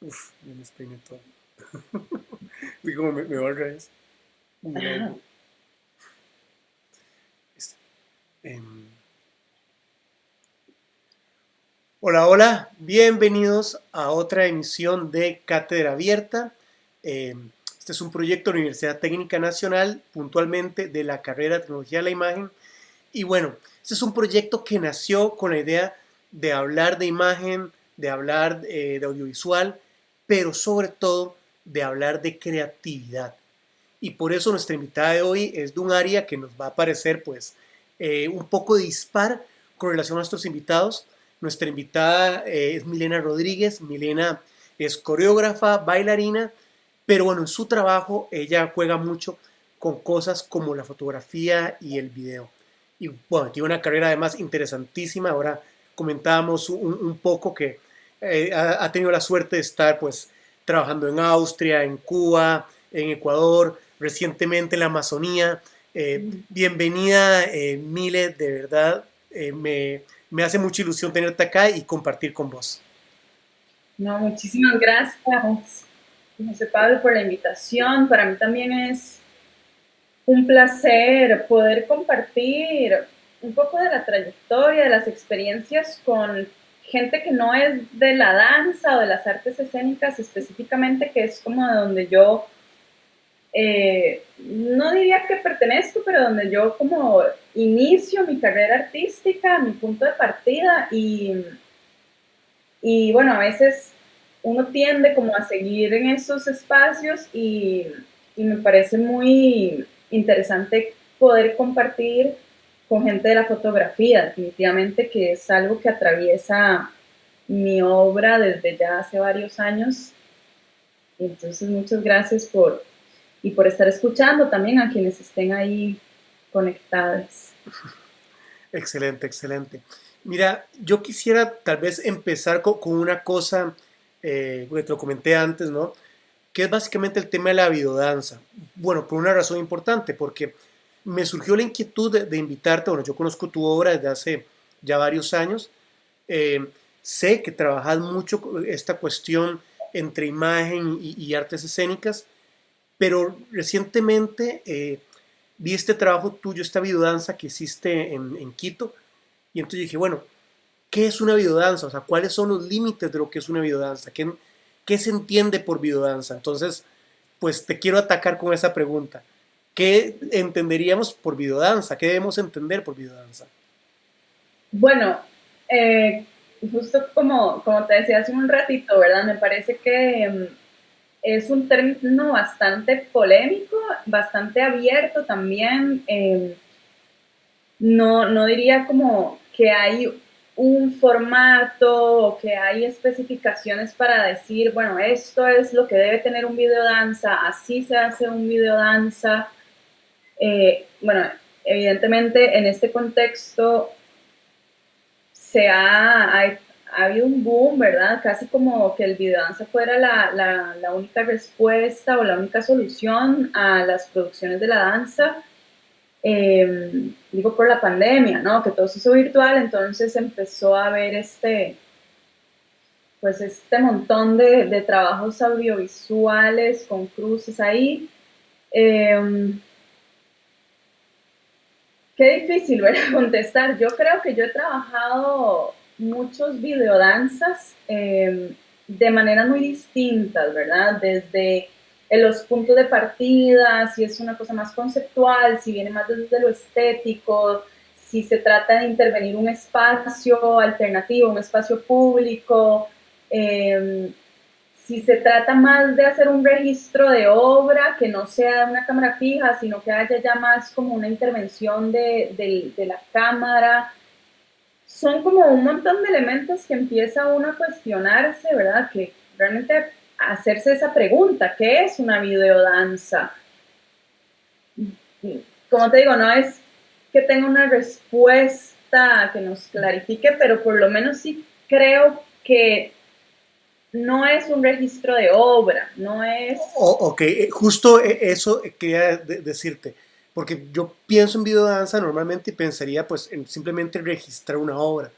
Uf, me despeiné todo. Vi como me va al revés. Mira, este, em, hola, hola, bienvenidos a otra emisión de Cátedra Abierta. Este es un proyecto de la Universidad Técnica Nacional, puntualmente de la carrera de Tecnología de la Imagen. Y bueno, este es un proyecto que nació con la idea de hablar de imagen, de hablar de audiovisual, pero sobre todo de hablar de creatividad. Y por eso nuestra invitada de hoy es de un área que nos va a parecer pues un poco dispar con relación a nuestros invitados. Nuestra invitada es Milena Rodríguez. Milena es coreógrafa, bailarina, pero bueno, en su trabajo ella juega mucho con cosas como la fotografía y el video. Y bueno, tiene una carrera además interesantísima. Ahora comentábamos un poco que ha tenido la suerte de estar pues trabajando en Austria, en Cuba, en Ecuador, recientemente en la Amazonía. Bienvenida, Mile, de verdad, me hace mucha ilusión tenerte acá y compartir con vos. No, muchísimas gracias, José Pablo, por la invitación. Para mí también es un placer poder compartir un poco de la trayectoria, de las experiencias con gente que no es de la danza o de las artes escénicas específicamente, que es como de donde yo, no diría que pertenezco, pero donde yo como inicio mi carrera artística, mi punto de partida y bueno, a veces uno tiende como a seguir en esos espacios y me parece muy interesante poder compartir con gente de la fotografía, definitivamente que es algo que atraviesa mi obra desde ya hace varios años. Entonces, muchas gracias por estar escuchando también a quienes estén ahí conectados. Excelente, excelente. Mira, yo quisiera tal vez empezar con una cosa que te lo comenté antes, ¿no? Que es básicamente el tema de la videodanza. Bueno, por una razón importante, porque me surgió la inquietud de invitarte. Bueno, yo conozco tu obra desde hace ya varios años. Eh, Sé que trabajas mucho con esta cuestión entre imagen y artes escénicas, pero recientemente vi este trabajo tuyo, esta videodanza que hiciste en Quito, y entonces dije, bueno, ¿qué es una videodanza? O sea, ¿cuáles son los límites de lo que es una videodanza? ¿Qué se entiende por videodanza? Entonces, pues te quiero atacar con esa pregunta. ¿Qué entenderíamos por videodanza? ¿Qué debemos entender por videodanza? Bueno, eh, justo como te decía hace un ratito, ¿verdad? Me parece que es un término bastante polémico, bastante abierto también. No diría como que hay un formato o que hay especificaciones para decir, bueno, esto es lo que debe tener un videodanza, así se hace un videodanza. Bueno, evidentemente en este contexto ha habido un boom, ¿verdad? Casi como que el videodanza fuera la única respuesta o la única solución a las producciones de la danza. Digo por la pandemia, ¿no? Que todo se hizo virtual, entonces empezó a haber pues este montón de trabajos audiovisuales con cruces ahí. Eh, Qué difícil, ¿verdad? Contestar. Yo creo que yo he trabajado muchos videodanzas de maneras muy distintas, ¿verdad? Desde los puntos de partida, si es una cosa más conceptual, si viene más desde lo estético, si se trata de intervenir un espacio alternativo, un espacio público, eh, si se trata más de hacer un registro de obra que no sea de una cámara fija, sino que haya ya más como una intervención de la cámara, son como un montón de elementos que empieza uno a cuestionarse, ¿verdad? Que realmente hacerse esa pregunta, ¿qué es una videodanza? Como te digo, no es que tenga una respuesta que nos clarifique, pero por lo menos sí creo que no es un registro de obra, no es. Ok, justo eso quería decirte, porque yo pienso en videodanza normalmente y pensaría pues en simplemente registrar una obra.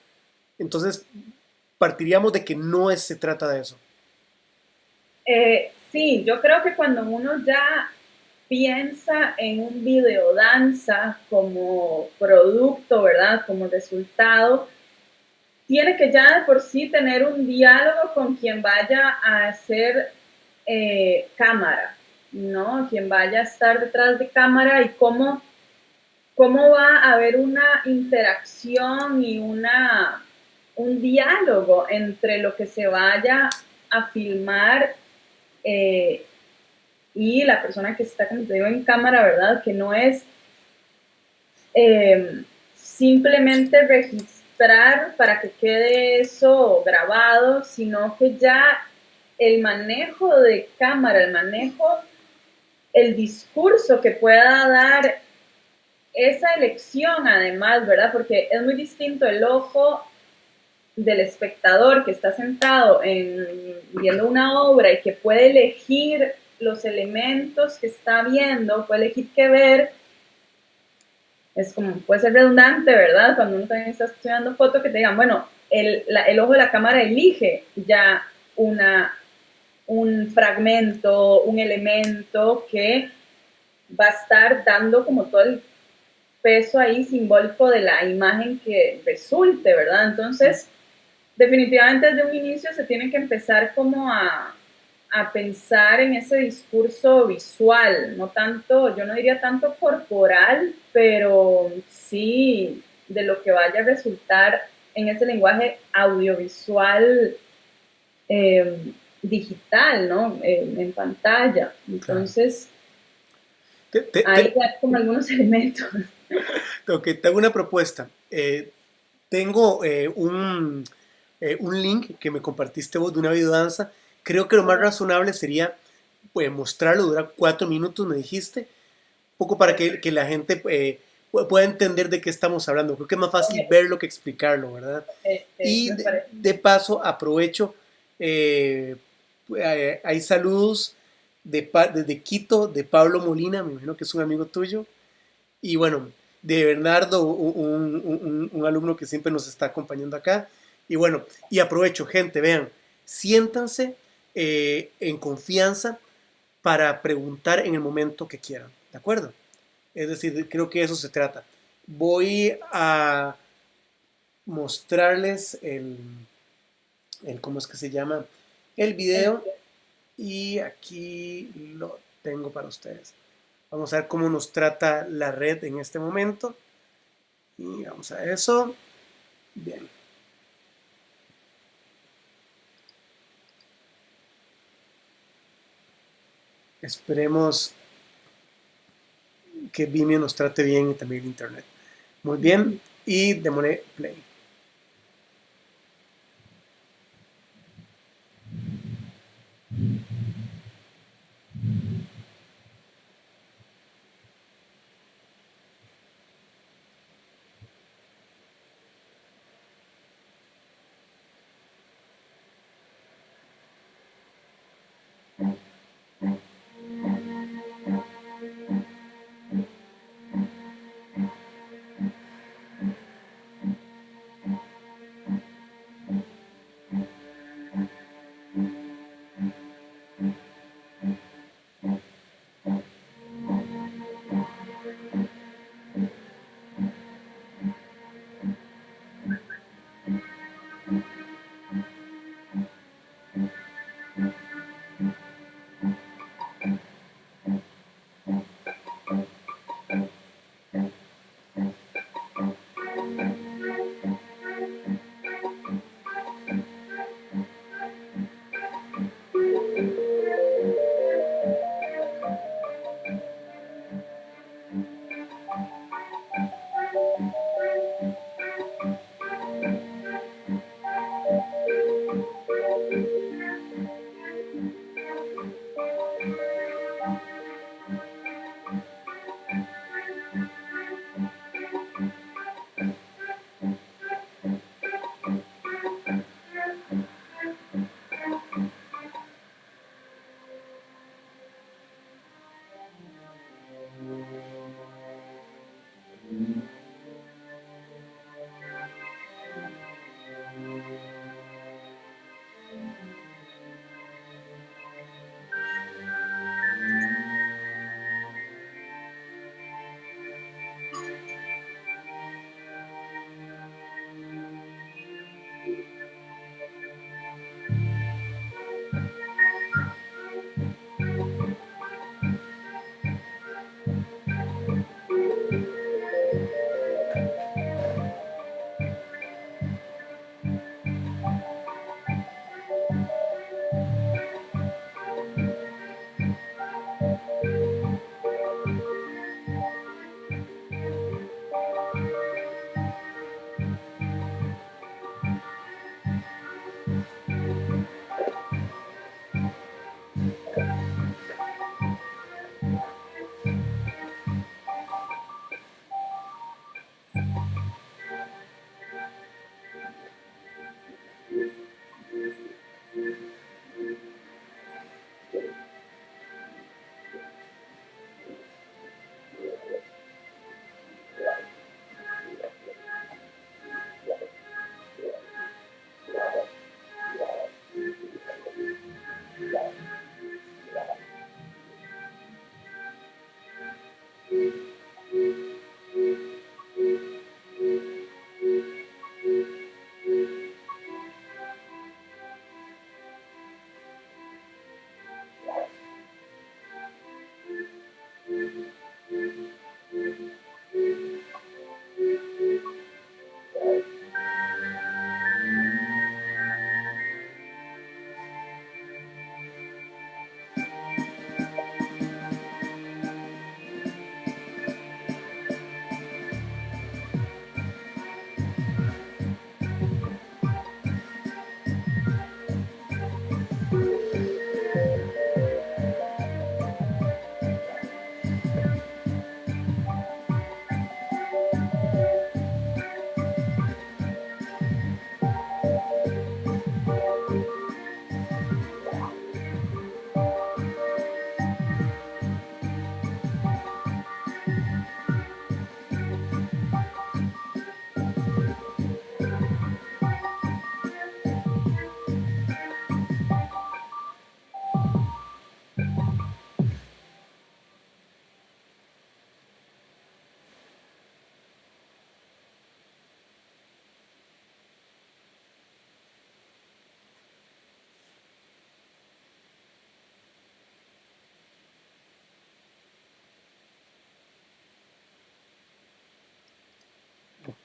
Entonces, partiríamos de que no se trata de eso. Sí, yo creo que cuando uno ya piensa en un videodanza como producto, ¿verdad? Como resultado, tiene que ya de por sí tener un diálogo con quien vaya a hacer cámara, ¿no? Quien vaya a estar detrás de cámara y cómo va a haber una interacción y un diálogo entre lo que se vaya a filmar eh, y la persona que está, como te digo, en cámara, ¿verdad? Que no es eh, simplemente registrar para que quede eso grabado, sino que ya el manejo de cámara, el manejo, el discurso que pueda dar esa elección además, ¿verdad? Porque es muy distinto el ojo del espectador que está sentado viendo una obra y que puede elegir los elementos que está viendo, puede elegir qué ver. Es como, puede ser redundante, ¿verdad? Cuando uno también está estudiando foto, que te digan, bueno, el ojo de la cámara elige ya un fragmento, un elemento que va a estar dando como todo el peso ahí simbólico de la imagen que resulte, ¿verdad? Entonces, definitivamente desde un inicio se tiene que empezar como a pensar en ese discurso visual, no tanto, yo no diría tanto corporal, pero sí de lo que vaya a resultar en ese lenguaje audiovisual digital, ¿no? En pantalla. Claro. Entonces, Te, te, ahí te, hay como algunos elementos. ok, te hago una propuesta. Tengo un link que me compartiste vos de una videodanza. Creo que lo más razonable sería pues, mostrarlo, dura 4 minutos, me dijiste, un poco para que la gente pueda entender de qué estamos hablando. Creo que es más fácil verlo que explicarlo, ¿verdad? Y Me parece. de paso aprovecho, eh, hay saludos desde Quito, de Pablo Molina, me imagino que es un amigo tuyo. Y bueno, de Bernardo, un alumno que siempre nos está acompañando acá. Y bueno, y aprovecho, gente, vean, siéntanse en confianza para preguntar en el momento que quieran, ¿de acuerdo? Es decir, creo que eso se trata. Voy a mostrarles ¿cómo es que se llama? El video y aquí lo tengo para ustedes. Vamos a ver cómo nos trata la red en este momento. Y vamos a eso. Bien. Esperemos que Vimeo nos trate bien y también Internet. Muy bien. Y démosle play.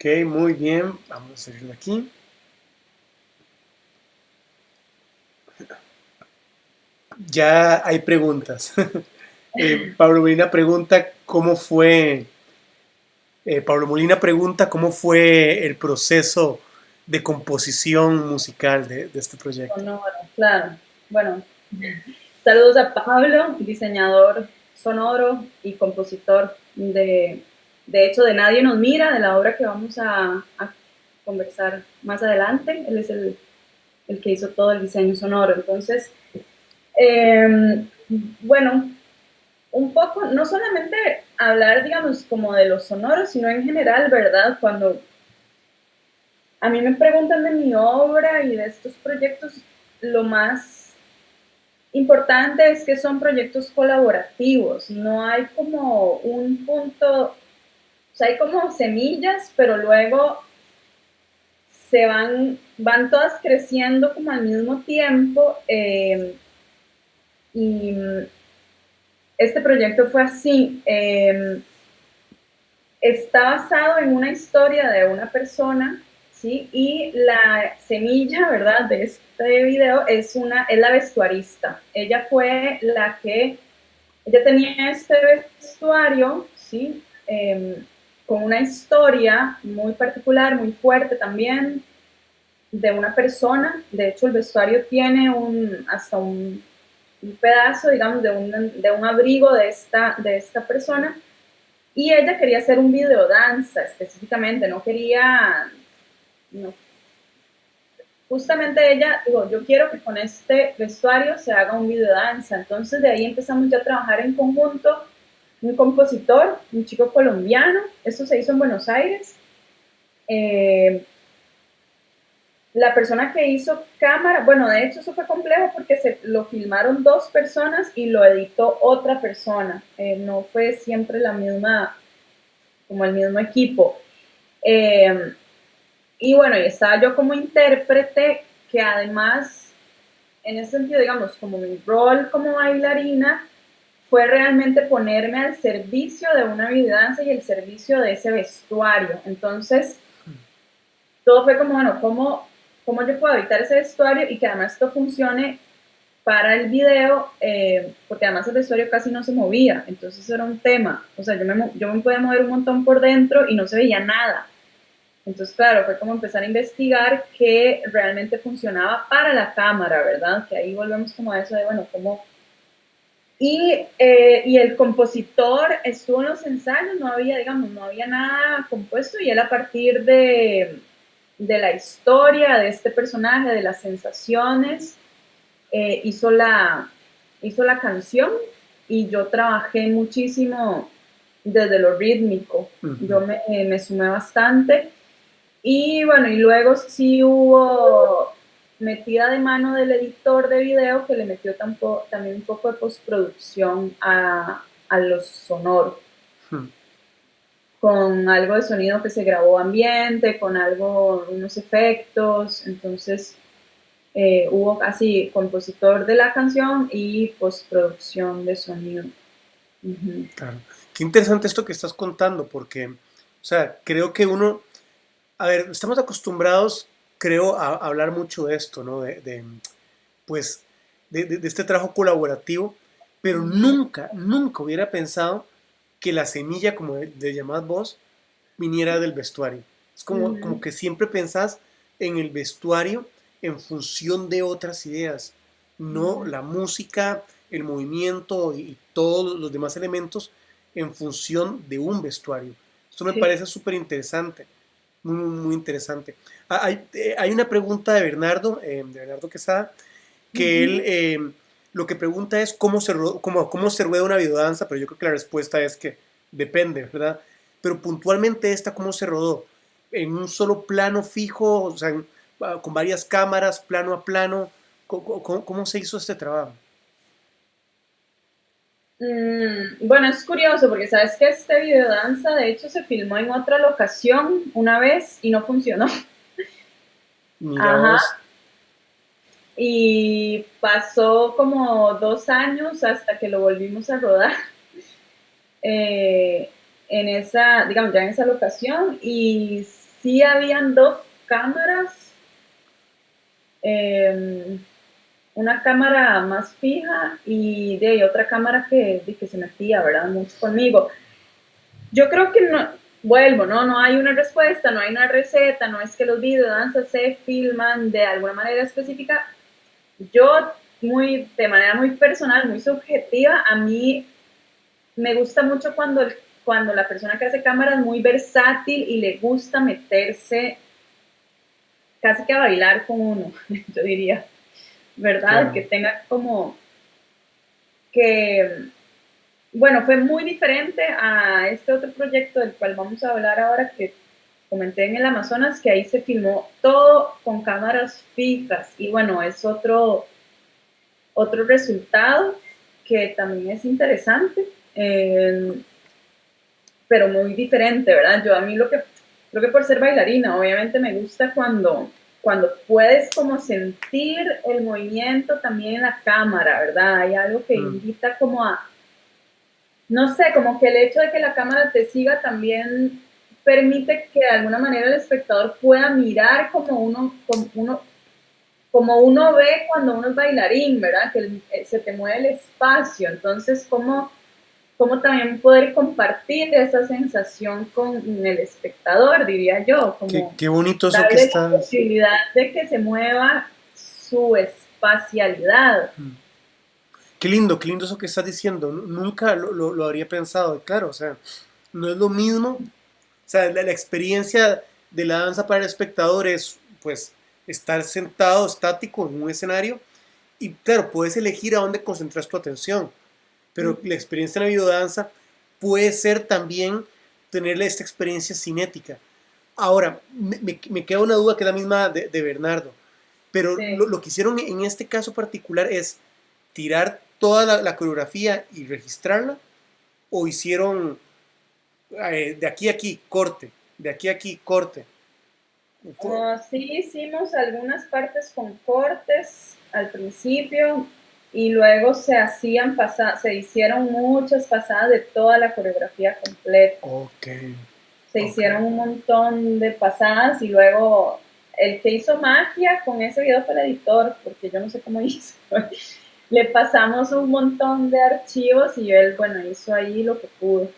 Ok, muy bien. Vamos a salir de aquí. Ya hay preguntas. Pablo Molina pregunta cómo fue. Pablo Molina pregunta cómo fue el proceso de composición musical de este proyecto. Sonoro, claro. Bueno, saludos a Pablo, diseñador sonoro y compositor de hecho, de Nadie nos mira, de la obra que vamos a conversar más adelante. Él es el que hizo todo el diseño sonoro. Entonces, eh, bueno, un poco, no solamente hablar, digamos, como de los sonoros, sino en general, ¿verdad? Cuando a mí me preguntan de mi obra y de estos proyectos, lo más importante es que son proyectos colaborativos, no hay como un punto, o sea, hay como semillas, pero luego van todas creciendo como al mismo tiempo y este proyecto fue así. Está basado en una historia de una persona, ¿sí? Y la semilla, ¿verdad?, de este video es la vestuarista. Ella fue ella tenía este vestuario, ¿sí? Con una historia muy particular, muy fuerte también, de una persona. De hecho, el vestuario tiene hasta un pedazo, digamos, de un abrigo de esta persona. Y ella quería hacer un video danza específicamente, no quería, no, justamente ella dijo, yo quiero que con este vestuario se haga un video danza. Entonces de ahí empezamos ya a trabajar en conjunto, un compositor, un chico colombiano, esto se hizo en Buenos Aires. La persona que hizo cámara, bueno, de hecho eso fue complejo porque lo filmaron dos personas y lo editó otra persona, no fue siempre como el mismo equipo. Y bueno, y estaba yo como intérprete, que además, en ese sentido, digamos, como mi rol como bailarina, fue realmente ponerme al servicio de una videodanza y el servicio de ese vestuario. Entonces, todo fue como, bueno, ¿cómo yo puedo evitar ese vestuario y que además esto funcione para el video? Porque además el vestuario casi no se movía, entonces era un tema. O sea, yo me podía mover un montón por dentro y no se veía nada. Entonces, claro, fue como empezar a investigar qué realmente funcionaba para la cámara, ¿verdad? Que ahí volvemos como a eso de, bueno, cómo... Y el compositor estuvo en los ensayos, no había, digamos, no había nada compuesto y él a partir de la historia de este personaje, de las sensaciones, eh, hizo, la, hizo la canción y yo trabajé muchísimo desde lo rítmico. Yo me sumé bastante. Y bueno, y luego sí hubo metida de mano del editor de video que le metió también un poco de postproducción a los sonoros, con algo de sonido que se grabó ambiente, con unos efectos. Entonces hubo casi compositor de la canción y postproducción de sonido. Claro. Qué interesante esto que estás contando, porque, o sea, creo que uno, a ver, estamos acostumbrados, creo, a hablar mucho de esto, ¿no? Pues, de este trabajo colaborativo, pero nunca, nunca hubiera pensado que la semilla, como le llamás vos, viniera del vestuario. Es como que siempre pensás en el vestuario en función de otras ideas, no la música, el movimiento y todos los demás elementos en función de un vestuario. Esto me Sí. parece súper interesante, muy, muy interesante. Hay una pregunta de Bernardo Quesada, que él lo que pregunta es cómo se rueda una videodanza, pero yo creo que la respuesta es que depende, ¿verdad? Pero puntualmente esta, ¿cómo se rodó? ¿En un solo plano fijo, o sea, con varias cámaras, plano a plano? ¿Cómo se hizo este trabajo? Bueno, es curioso porque sabes que este video danza de hecho se filmó en otra locación una vez y no funcionó. Mira Ajá. vos. Y pasó como 2 años hasta que lo volvimos a rodar eh, en esa, digamos, ya en esa locación y sí habían dos cámaras, una cámara más fija y de otra cámara que se metía, ¿verdad? Mucho conmigo. Yo creo que no, vuelvo, ¿no? No hay una respuesta, no hay una receta, no es que los videodanzas se filman de alguna manera específica. Yo, de manera muy personal, muy subjetiva, a mí me gusta mucho cuando la persona que hace cámara es muy versátil y le gusta meterse casi que a bailar con uno, yo diría, ¿verdad? Claro. Que tenga como que, bueno, fue muy diferente a este otro proyecto del cual vamos a hablar ahora que comenté en el Amazonas, que ahí se filmó todo con cámaras fijas y bueno, es otro resultado que también es interesante, pero muy diferente, ¿verdad? Yo a mí creo que por ser bailarina, obviamente me gusta cuando puedes como sentir el movimiento también en la cámara, ¿verdad? Hay algo que invita como a, no sé, como que el hecho de que la cámara te siga también permite que de alguna manera el espectador pueda mirar como uno ve cuando uno es bailarín, ¿verdad? Que se te mueve el espacio. Entonces, ¿cómo también poder compartir esa sensación con el espectador, diría yo? Qué, Como qué bonito eso que darle la estás. posibilidad de que se mueva su espacialidad. Qué lindo eso que estás diciendo. Nunca lo habría pensado. Claro, o sea, no es lo mismo. O sea, la experiencia de la danza para el espectador es, pues, estar sentado, estático en un escenario. Y claro, puedes elegir a dónde concentras tu atención. Pero la experiencia en la videodanza puede ser también tener esta experiencia cinética. Ahora, me queda una duda que es la misma de Bernardo. Pero Sí. lo que hicieron en este caso particular es tirar toda la coreografía y registrarla, o hicieron de aquí a aquí, corte, de aquí a aquí, corte. Sí, hicimos algunas partes con cortes al principio y luego se hicieron muchas pasadas de toda la coreografía completa. Ok, Se ok. hicieron un montón de pasadas y luego el que hizo magia con ese video fue el editor, porque yo no sé cómo hizo. Le pasamos un montón de archivos y él, bueno, hizo ahí lo que pudo.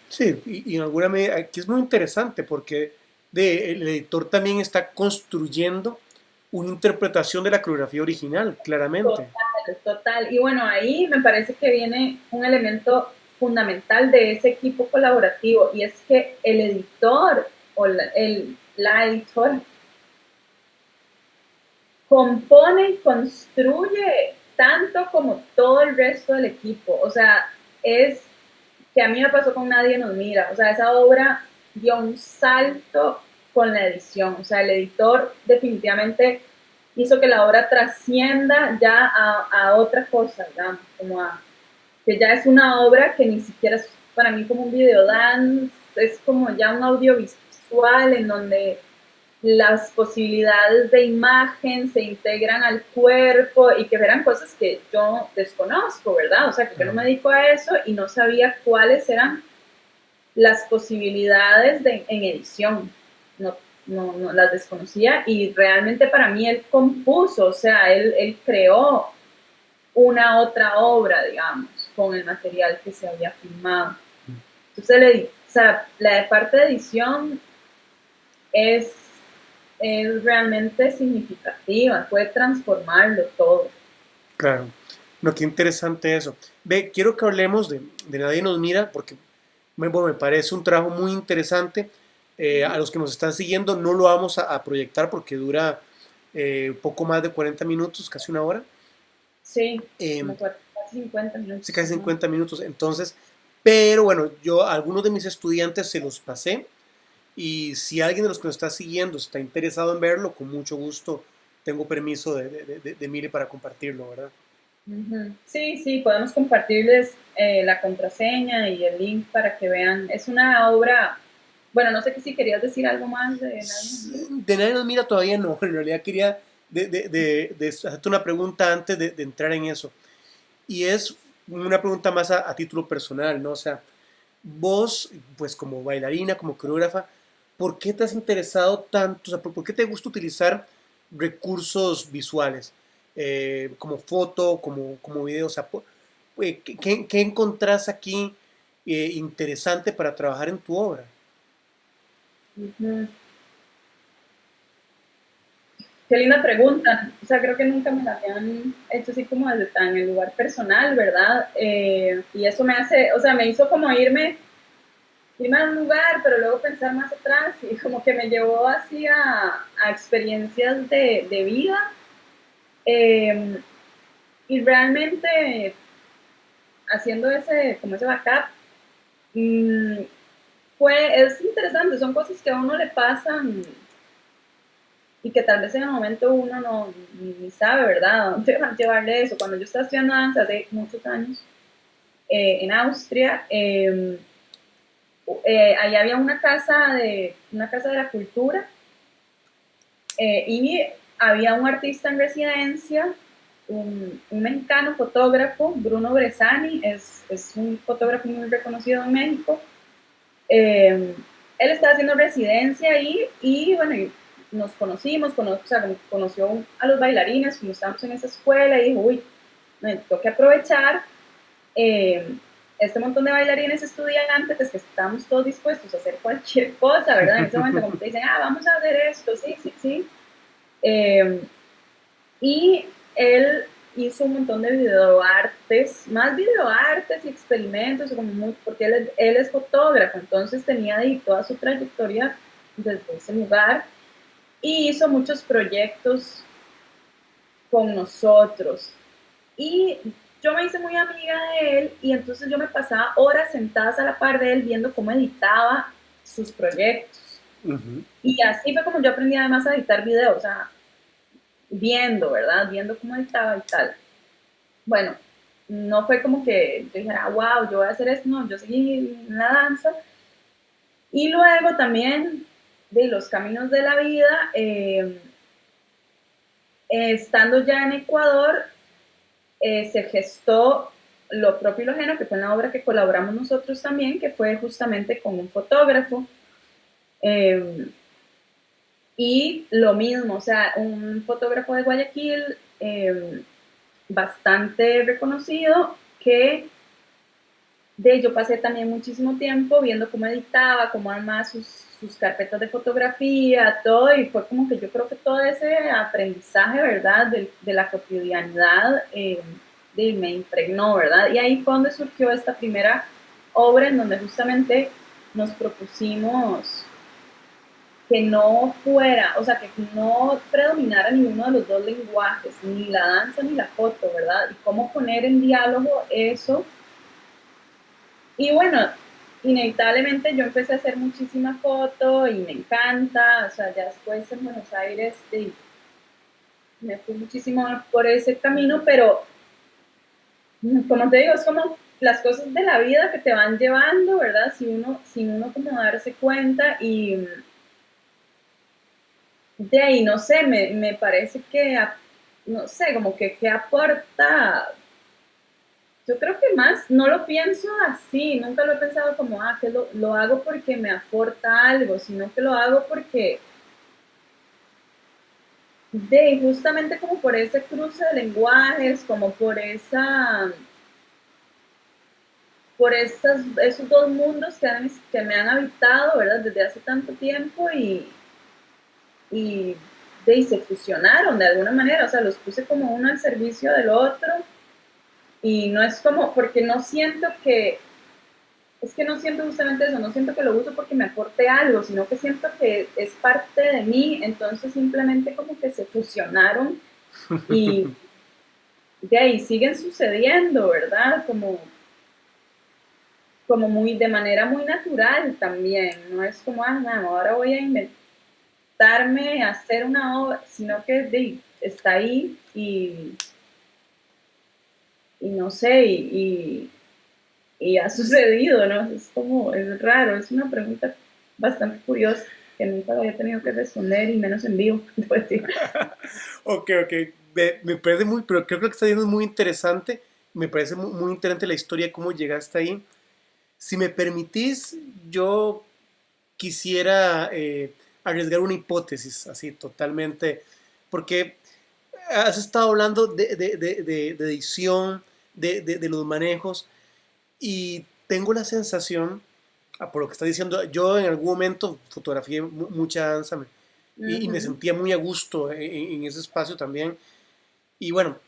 Sí, y en alguna medida, aquí es muy interesante porque el editor también está construyendo una interpretación de la coreografía original, claramente. Total, total. Y bueno, ahí me parece que viene un elemento fundamental de ese equipo colaborativo y es que el editor o la editora compone y construye tanto como todo el resto del equipo. O sea, es que a mí me pasó con Nadie nos mira. O sea, esa obra dio un salto con la edición. O sea, el editor definitivamente hizo que la obra trascienda ya a otra cosa, digamos, como a que ya es una obra que ni siquiera es para mí como un videodance, es como ya un audiovisual en donde las posibilidades de imagen se integran al cuerpo y que eran cosas que yo desconozco, ¿verdad? O sea, que yo no me dedico a eso y no sabía cuáles eran las posibilidades en edición. No, no las desconocía y realmente para mí él compuso, o sea, él creó una otra obra, digamos, con el material que se había filmado. Entonces, o sea, la parte de edición es, es realmente significativa, puede transformarlo todo. Claro. No, qué interesante eso. Ve, quiero que hablemos de Nadie nos mira, porque bueno, me parece un trabajo muy interesante. A los que nos están siguiendo no lo vamos a proyectar porque dura poco más de 40 minutos, casi una hora. Sí, Eh, como casi 50 sí, minutos. casi Ajá. 50 minutos. Entonces, pero bueno, yo a algunos de mis estudiantes se los pasé, y si alguien de los que nos está siguiendo está interesado en verlo, con mucho gusto tengo permiso de Mile para compartirlo, ¿verdad? Ujú. Sí, sí, podemos compartirles la contraseña y el link para que vean. Es una obra, bueno, no sé si querías decir algo más de Nadie nos mira. De Nadie nos mira todavía no, en realidad quería de hacerte una pregunta antes de entrar en eso. Y es una pregunta más a título personal, ¿no? O sea, vos, pues como bailarina, como coreógrafa, ¿por qué te has interesado tanto? O sea, ¿por qué te gusta utilizar recursos visuales? Como foto, como video. O sea, ¿qué encontrás aquí interesante para trabajar en tu obra? Ujú. Qué linda pregunta. O sea, creo que nunca me la habían hecho así como desde tan el lugar personal, ¿verdad? Y eso me hace, o sea, me hizo como irme a un lugar, pero luego pensar más atrás y como que me llevó así a experiencias de vida. Eh, y realmente haciendo como ese backup, mmm, es interesante, son cosas que a uno le pasan y que tal vez en el momento uno no ni sabe, ¿verdad? ¿Dónde van a llevarle eso? Cuando yo estaba estudiando danza hace muchos años en Austria, ahí había una casa de la cultura y había un artista en residencia, un mexicano fotógrafo, Bruno Bresani, es un fotógrafo muy reconocido en México. Eh, Él estaba haciendo residencia ahí y bueno, nos conocimos, o sea, conoció a los bailarines, como estábamos en esa escuela y dijo, uy, me tengo que aprovechar eh, este montón de bailarines estudiantes, pues que estamos todos dispuestos a hacer cualquier cosa, ¿verdad? En ese momento como te dicen, vamos a hacer esto, sí, sí, sí. Eh, y él hizo un montón de videoartes, más videoartes y experimentos, porque él es fotógrafo, entonces tenía ahí toda su trayectoria desde ese lugar y hizo muchos proyectos con nosotros. Y yo me hice muy amiga de él y entonces yo me pasaba horas sentadas a la par de él viendo cómo editaba sus proyectos. Ujú. Y así fue como yo aprendí además a editar videos, o sea, viendo, ¿verdad? Viendo cómo editaba y tal. Bueno, no fue como que yo dijera, wow, yo voy a hacer esto, no, yo seguí en la danza. Y luego también de los caminos de la vida, estando ya en Ecuador, se gestó Lo propio y lo ajeno, que fue una obra que colaboramos nosotros también, que fue justamente con un fotógrafo. Eh, y lo mismo, o sea, un fotógrafo de Guayaquil bastante reconocido que yo pasé también muchísimo tiempo viendo cómo editaba, cómo armaba sus carpetas de fotografía, todo, y fue como que yo creo que todo ese aprendizaje, ¿verdad?, de la cotidianidad me impregnó, ¿verdad? Y ahí fue donde surgió esta primera obra en donde justamente nos propusimos que no fuera, o sea, que no predominara ninguno de los dos lenguajes, ni la danza ni la foto, ¿verdad? Y cómo poner en diálogo eso y bueno, inevitablemente yo empecé a hacer muchísima foto y me encanta, o sea, ya después en Buenos Aires me fui muchísimo por ese camino, pero como te digo, es como las cosas de la vida que te van llevando, ¿verdad? Sin uno como darse cuenta y de ahí, no sé, me parece que, no sé, como que aporta. Yo creo que más, no lo pienso así, nunca lo he pensado como, que lo hago porque me aporta algo, sino que lo hago porque, justamente como por ese cruce de lenguajes, como por esos dos mundos que me han habitado, ¿verdad? Desde hace tanto tiempo y se fusionaron de alguna manera, o sea, los puse como uno al servicio del otro y no es como, porque no siento que es que no siento justamente eso, no siento que lo uso porque me aporte algo, sino que siento que es parte de mí, entonces simplemente como que se fusionaron y de ahí siguen sucediendo, ¿verdad? Como muy, de manera muy natural también, no es como, no, ahora voy a inventarme, hacer una obra, sino que está ahí y no sé, y ha sucedido, ¿no? Es como, es raro, es una pregunta bastante curiosa que nunca lo había tenido que responder y menos en vivo. Pues, sí. Ok, ok. Me parece muy, pero creo que lo que está diciendo es muy interesante. Me parece muy interesante la historia, cómo llegaste ahí. Si me permitís, yo quisiera arriesgar una hipótesis, así totalmente, porque has estado hablando de edición, de los manejos, y tengo la sensación, por lo que estás diciendo, yo en algún momento fotografié mucha danza y me Ujú. sentía muy a gusto en ese espacio también. Y bueno,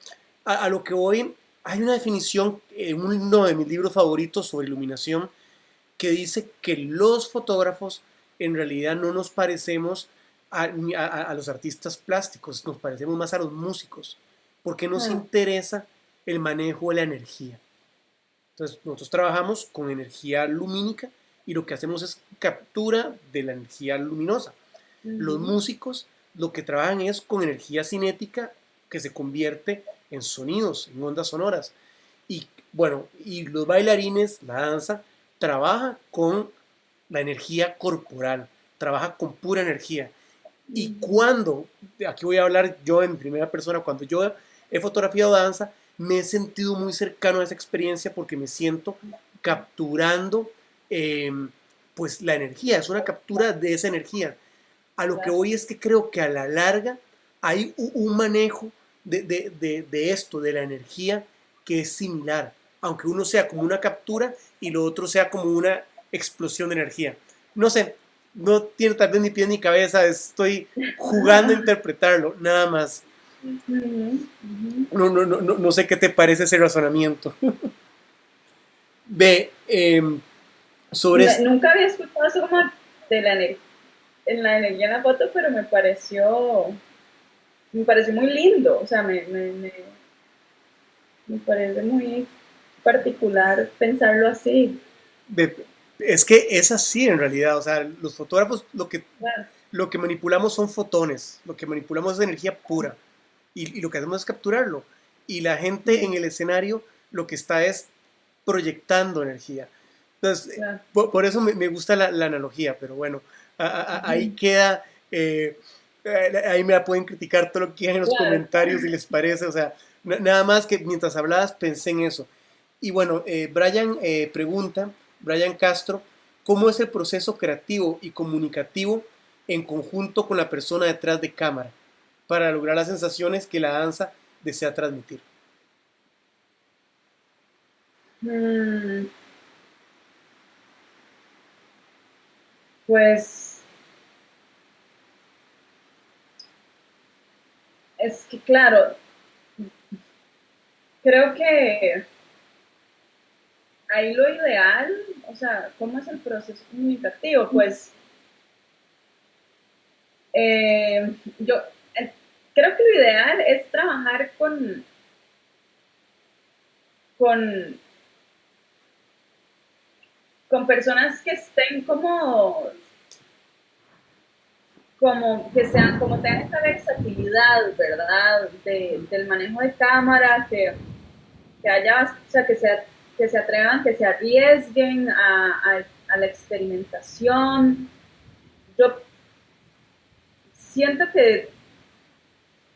a lo que voy, hay una definición en uno de mis libros favoritos sobre iluminación que dice que los fotógrafos en realidad no nos parecemos a los artistas plásticos, nos parecemos más a los músicos, porque nos Ah, interesa el manejo de la energía. Entonces, nosotros trabajamos con energía lumínica y lo que hacemos es captura de la energía luminosa. Los ujú. músicos lo que trabajan es con energía cinética que se convierte en sonidos, en ondas sonoras. Y bueno, y los bailarines, la danza, trabaja con la energía corporal, trabaja con pura energía. Y Ujú. cuando, aquí voy a hablar yo en primera persona, cuando yo he fotografiado danza, me he sentido muy cercano a esa experiencia porque me siento capturando eh, pues la energía, es una captura de esa energía. A lo que Claro. voy es que creo que a la larga hay un manejo de esto, de la energía, que es similar, aunque uno sea como una captura y lo otro sea como una explosión de energía. No sé, no tiene tal vez ni pie ni cabeza, estoy jugando a interpretarlo, nada más. Ujú, ujú. No sé qué te parece ese razonamiento. Ve, sobre... Nunca había escuchado eso como de en la energía en la foto, pero me pareció muy lindo, o sea, me parece muy particular pensarlo así. Es que es así en realidad, o sea, los fotógrafos Claro. lo que manipulamos son fotones, lo que manipulamos es energía pura y lo que hacemos es capturarlo. Y la gente en Mm, el escenario lo que está es proyectando energía. Entonces, claro. por eso me gusta la analogía, pero bueno, ahí Ujú. queda, ahí me la pueden criticar todo lo que quieran en los Claro. comentarios si les parece, o sea, nada más que mientras hablabas pensé en eso. Y bueno, Brian pregunta, Brian Castro, ¿cómo es el proceso creativo y comunicativo en conjunto con la persona detrás de cámara para lograr las sensaciones que la danza desea transmitir? Mm, pues es que, claro, creo que ahí lo ideal, o sea, ¿cómo es el proceso comunicativo? Pues yo creo que lo ideal es trabajar con, con personas que estén como que sean, como tengan esta versatilidad, ¿verdad? Del manejo de cámara, que haya, o sea, que se atrevan, que se arriesguen a la experimentación. Yo siento que,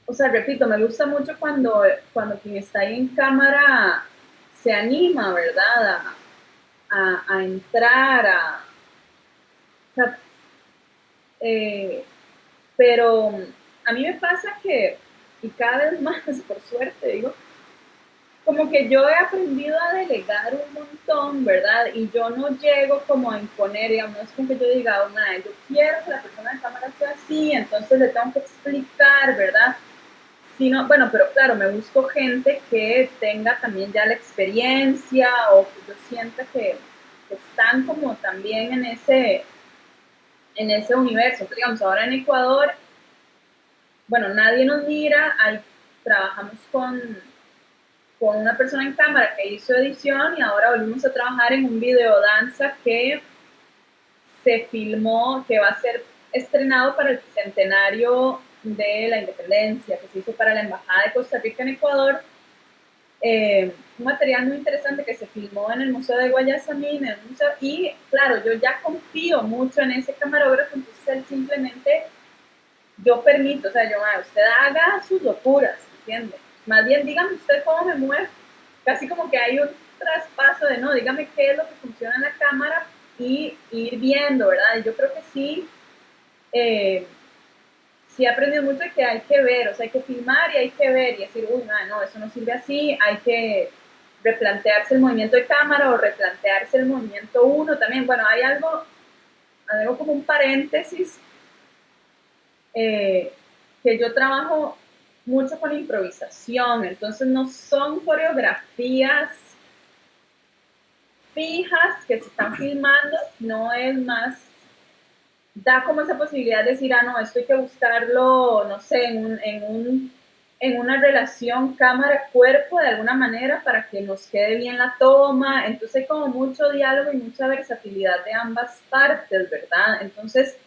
o sea, repito, me gusta mucho cuando quien está ahí en cámara se anima, ¿verdad? A entrar, o sea, eh, pero a mí me pasa que, y cada vez más, por suerte, digo, como que yo he aprendido a delegar un montón, ¿verdad? Y yo no llego como a imponer, digamos, no es como que yo diga, oh, yo quiero que la persona de cámara sea así, entonces le tengo que explicar, ¿verdad? Sino, bueno, pero claro, me busco gente que tenga también ya la experiencia o que yo sienta que están como también en ese universo. Entonces, digamos, ahora en Ecuador, bueno, nadie nos mira, trabajamos con una persona en cámara que hizo edición y ahora volvimos a trabajar en un video danza que se filmó, que va a ser estrenado para el centenario de la independencia, que se hizo para la Embajada de Costa Rica en Ecuador. Un material muy interesante que se filmó en el Museo de Guayasamín, y claro, yo ya confío mucho en ese camarógrafo, entonces él simplemente, yo permito, o sea, yo, usted haga sus locuras, ¿entiende? Más bien dígame usted cómo me mueve, casi como que hay un traspaso de, no, dígame qué es lo que funciona en la cámara y ir viendo, ¿verdad? Y yo creo que sí, sí he aprendido mucho que hay que ver, o sea, hay que filmar y hay que ver y decir, uy, no, eso no sirve así, hay que replantearse el movimiento de cámara o replantearse el movimiento uno también. Bueno, hay algo como un paréntesis, que yo trabajo mucho con improvisación, entonces no son coreografías fijas que se están filmando, no es más, da como esa posibilidad de decir, no, esto hay que buscarlo, no sé, en una relación cámara-cuerpo de alguna manera para que nos quede bien la toma, entonces hay como mucho diálogo y mucha versatilidad de ambas partes, ¿verdad? Entonces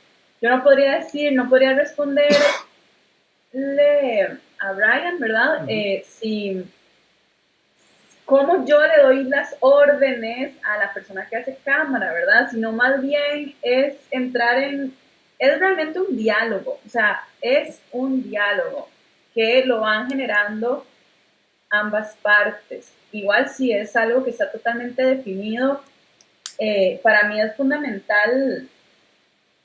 yo no podría decir, no podría responderle a Brian, ¿verdad? Si cómo yo le doy las órdenes a la persona que hace cámara, ¿verdad? Sino más bien es entrar es realmente un diálogo, o sea, es un diálogo que lo van generando ambas partes. Igual si es algo que está totalmente definido, para mí es fundamental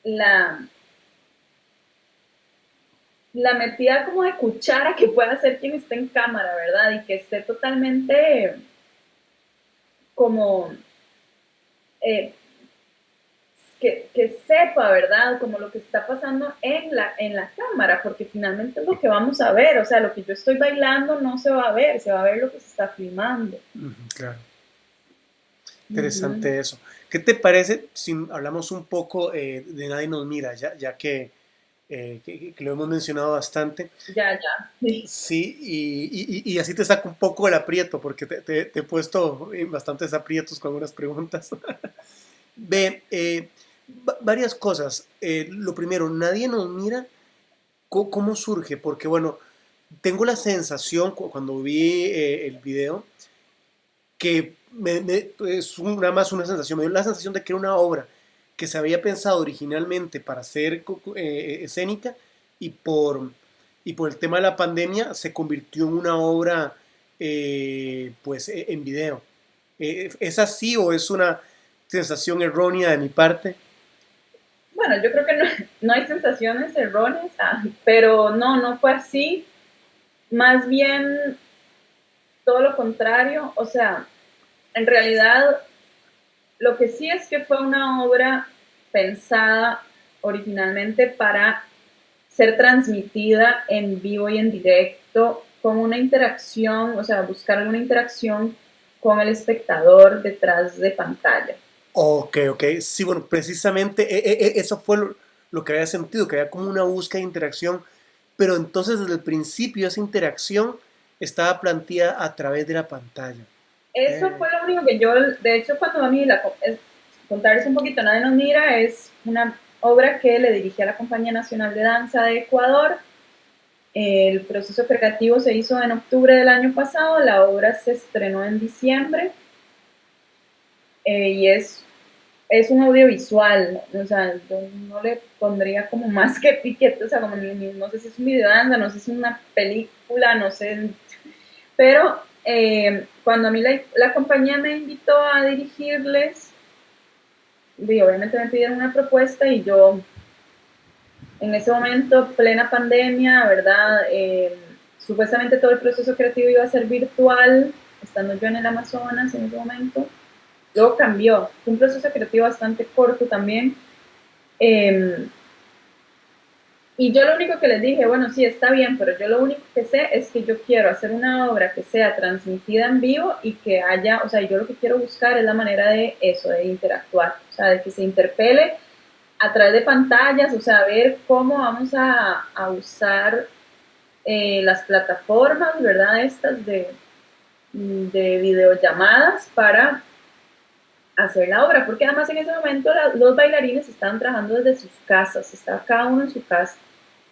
la, la metida como de cuchara que pueda hacer quien esté en cámara, ¿verdad? Y que esté totalmente como eh, que sepa, ¿verdad? Como lo que está pasando en la cámara, porque finalmente es lo que vamos a ver, o sea, lo que yo estoy bailando no se va a ver, se va a ver lo que se está filmando. Claro, Ujú. interesante eso. ¿Qué te parece si hablamos un poco de Nadie nos mira, ya que lo hemos mencionado bastante? Ya, ya. Sí. Sí, y así te saco un poco el aprieto, porque te he puesto en bastantes aprietos con algunas preguntas. Ve, varias cosas. Lo primero, nadie nos mira. ¿Cómo surge? Porque bueno, tengo la sensación cuando vi el video que es nada más una sensación, me dio la sensación de que era una obra que se había pensado originalmente para ser escénica y y por el tema de la pandemia se convirtió en una obra pues en video. ¿Es así o es una sensación errónea de mi parte? Bueno, yo creo que no, no hay sensaciones erróneas, pero no, no fue así. Más bien todo lo contrario, o sea, en realidad lo que sí es que fue una obra pensada originalmente para ser transmitida en vivo y en directo con una interacción, o sea, buscar una interacción con el espectador detrás de pantalla. Ok, ok. Sí, bueno, precisamente eso fue lo que había sentido, que había como una búsqueda de interacción, pero entonces desde el principio esa interacción estaba planteada a través de la pantalla. Eso Eh, fue lo único que yo, de hecho, cuando a mí, contarles un poquito, Nadie nos mira, es una obra que le dirigí a la Compañía Nacional de Danza de Ecuador. El proceso creativo se hizo en octubre del año pasado, la obra se estrenó en diciembre, y es un audiovisual, o sea, yo no le pondría como más que piquete, o sea, como no sé si es un video danza, no sé si es una película, no sé, pero cuando a mí la compañía me invitó a dirigirles, y obviamente me pidieron una propuesta y yo en ese momento, plena pandemia, ¿verdad? Supuestamente todo el proceso creativo iba a ser virtual, estando yo en el Amazonas en ese momento. Luego cambió, fue un proceso creativo bastante corto también. Eh, y yo lo único que les dije, bueno, sí, está bien, pero yo lo único que sé es que yo quiero hacer una obra que sea transmitida en vivo y que haya, o sea, yo lo que quiero buscar es la manera de eso, de interactuar, o sea, de que se interpele a través de pantallas, o sea, ver cómo vamos a usar las plataformas, ¿verdad? Estas de videollamadas para hacer la obra, porque además en ese momento los bailarines estaban trabajando desde sus casas, estaba cada uno en su casa,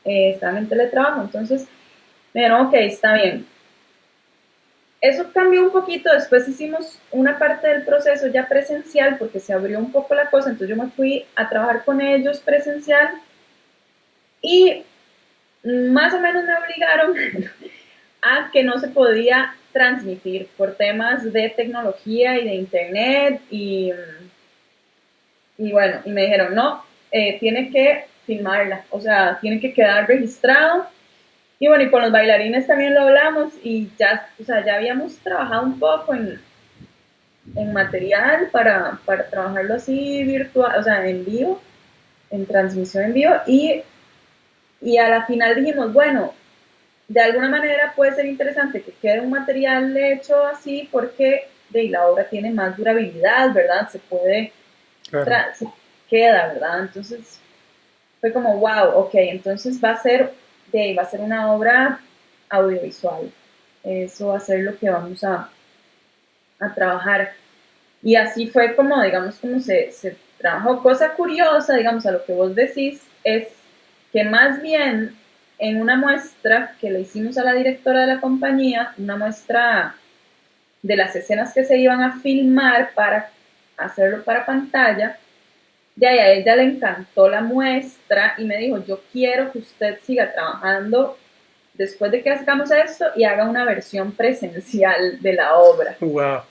estaban en teletrabajo, entonces me dijeron, ok, está bien. Eso cambió un poquito, después hicimos una parte del proceso ya presencial porque se abrió un poco la cosa, entonces yo me fui a trabajar con ellos presencial y más o menos me obligaron a que no se podía transmitir por temas de tecnología y de internet Y bueno, y me dijeron, no, tiene que filmarla, o sea, tiene que quedar registrado. Y bueno, y con los bailarines también lo hablamos y ya, o sea, ya habíamos trabajado un poco en material para trabajarlo así virtual, o sea, en vivo, en transmisión en vivo. Y a la final dijimos, bueno, de alguna manera puede ser interesante que quede un material hecho así porque de la obra tiene más durabilidad, ¿verdad? Se puede, Claro. se queda, ¿verdad? Entonces fue como, wow, ok, entonces va a ser una obra audiovisual. Eso va a ser lo que vamos a trabajar. Y así fue como, digamos, como se trabajó. Cosa curiosa, digamos, a lo que vos decís, es que más bien en una muestra que le hicimos a la directora de la compañía, una muestra de las escenas que se iban a filmar para hacerlo para pantalla, ya a ella le encantó la muestra y me dijo, yo quiero que usted siga trabajando después de que hagamos esto y haga una versión presencial de la obra. Wow.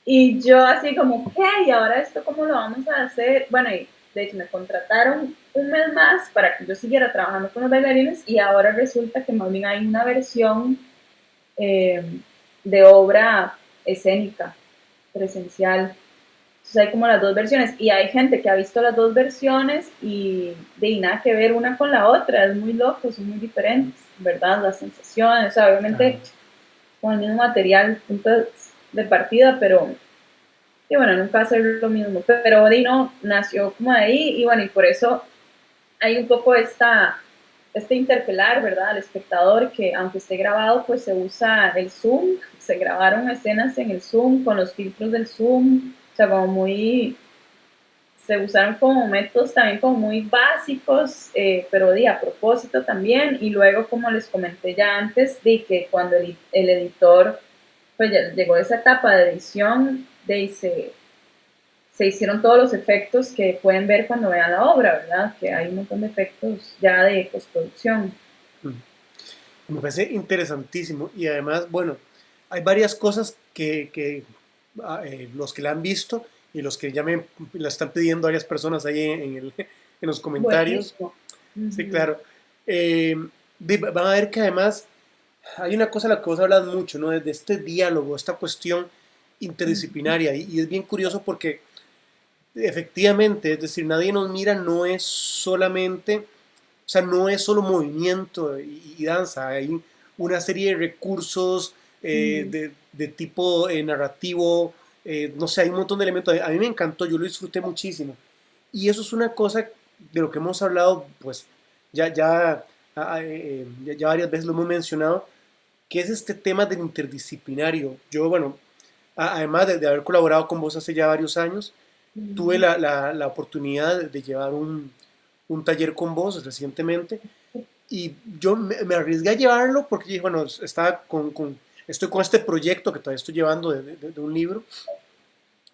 Y yo así como, ¿qué? ¿Y ahora esto cómo lo vamos a hacer? Bueno, y de hecho me contrataron un mes más para que yo siguiera trabajando con los bailarines y ahora resulta que más bien hay una versión eh, de obra escénica, presencial. Entonces hay como las dos versiones y hay gente que ha visto las dos versiones y de nada que ver una con la otra, es muy loco, son muy diferentes, ¿verdad? Las sensaciones, o sea, obviamente Claro. con el mismo material, puntos de partida, pero y bueno, nunca hacer lo mismo, pero Dino nació como de ahí y bueno, y por eso hay un poco este interpelar, ¿verdad? Al espectador que aunque esté grabado, pues se usa el Zoom, se grabaron escenas en el Zoom con los filtros del Zoom, o sea, como muy, se usaron como métodos también como muy básicos, pero de a propósito también, y luego como les comenté ya antes, de que cuando el editor pues ya llegó a esa etapa de edición, se hicieron todos los efectos que pueden ver cuando vean la obra, ¿verdad? Que hay un montón de efectos ya de postproducción. Me parece interesantísimo y además, bueno, hay varias cosas que los que la han visto y los que ya me la están pidiendo varias personas ahí en los comentarios. Buenísimo. Sí, Ujú, claro. Eh, van a ver que además hay una cosa de la que vos hablas mucho, ¿no? De este diálogo, esta cuestión ujú, interdisciplinaria y es bien curioso porque efectivamente, es decir, nadie nos mira, no es solamente, o sea, no es solo movimiento y danza, hay una serie de recursos ujú, de tipo narrativo, no sé, hay un montón de elementos. A mí me encantó, yo lo disfruté muchísimo. Y eso es una cosa de lo que hemos hablado, pues ya varias veces lo hemos mencionado, que es este tema del interdisciplinario. Yo, bueno, además de haber colaborado con vos hace ya varios años, tuve ujú. la oportunidad de llevar un taller con vos recientemente y yo me arriesgué a llevarlo porque dije, bueno, estoy con este proyecto que todavía estoy llevando de un libro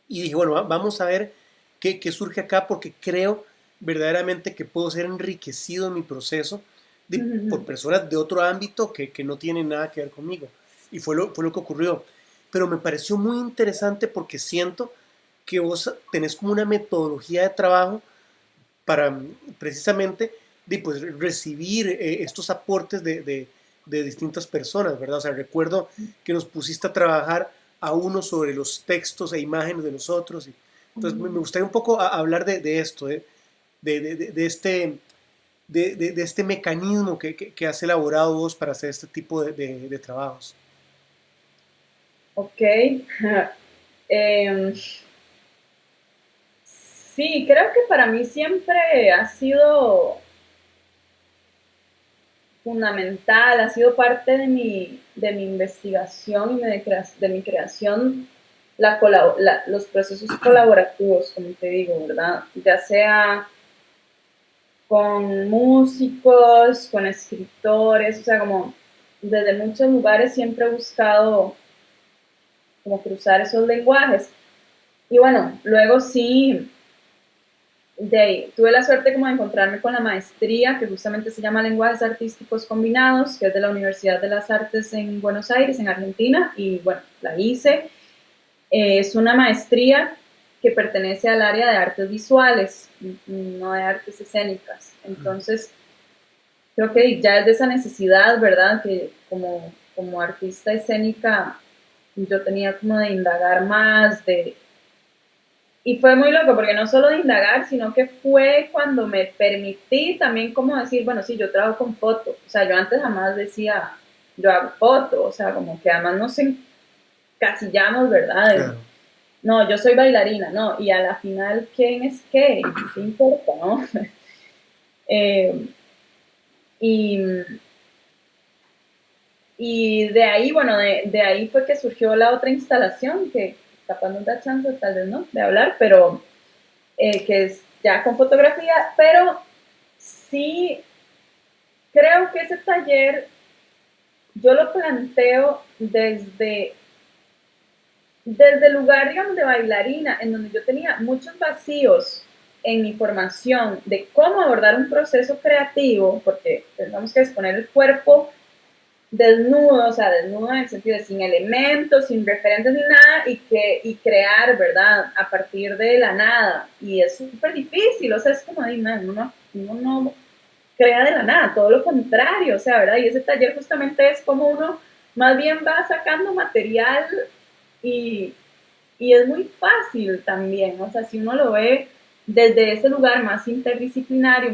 y dije, bueno, vamos a ver qué surge acá porque creo verdaderamente que puedo ser enriquecido en mi proceso por personas de otro ámbito que no tienen nada que ver conmigo. Y fue lo que ocurrió. Pero me pareció muy interesante porque siento que vos tenés como una metodología de trabajo para precisamente pues, recibir estos aportes de distintas personas, ¿verdad? O sea, recuerdo que nos pusiste a trabajar a uno sobre los textos e imágenes de los otros. Entonces, me gustaría un poco hablar de esto, de este, de este mecanismo que has elaborado vos para hacer este tipo de trabajos. Ok. Em, sí, creo que para mí siempre ha sido fundamental, ha sido parte de mi investigación y de mi creación los procesos colaborativos, como te digo, ¿verdad? Ya sea con músicos, con escritores, o sea, como desde muchos lugares siempre he buscado como cruzar esos lenguajes. Y bueno, luego sí, tuve la suerte como de encontrarme con la maestría que justamente se llama Lenguajes Artísticos Combinados, que es de la Universidad de las Artes en Buenos Aires, en Argentina, y bueno, la hice. Es una maestría que pertenece al área de artes visuales, no de artes escénicas. Entonces, creo que ya es de esa necesidad, ¿verdad? Que como artista escénica yo tenía como de indagar más, y fue muy loco, porque no solo de indagar, sino que fue cuando me permití también como decir, bueno, sí, yo trabajo con foto. O sea, yo antes jamás decía, yo hago foto, o sea, como que además nos encasillamos, ¿verdad? Claro. No, yo soy bailarina, no, y a la final, ¿quién es qué? ¿Qué importa, no? eh, y, y de ahí, bueno, de ahí fue que surgió la otra instalación, que capaz nos da chance, tal vez no, de hablar, pero que es ya con fotografía, pero sí creo que ese taller yo lo planteo desde el lugar, digamos, de bailarina, en donde yo tenía muchos vacíos en mi formación de cómo abordar un proceso creativo, porque tenemos que exponer el cuerpo desnudo, o sea, desnudo en el sentido de sin elementos, sin referentes ni nada, y crear, ¿verdad? A partir de la nada. Y es súper difícil, o sea, es como, uno no crea de la nada, todo lo contrario, o sea, ¿verdad? Y ese taller justamente es como uno más bien va sacando material y, y es muy fácil también, o sea, si uno lo ve desde ese lugar más interdisciplinario,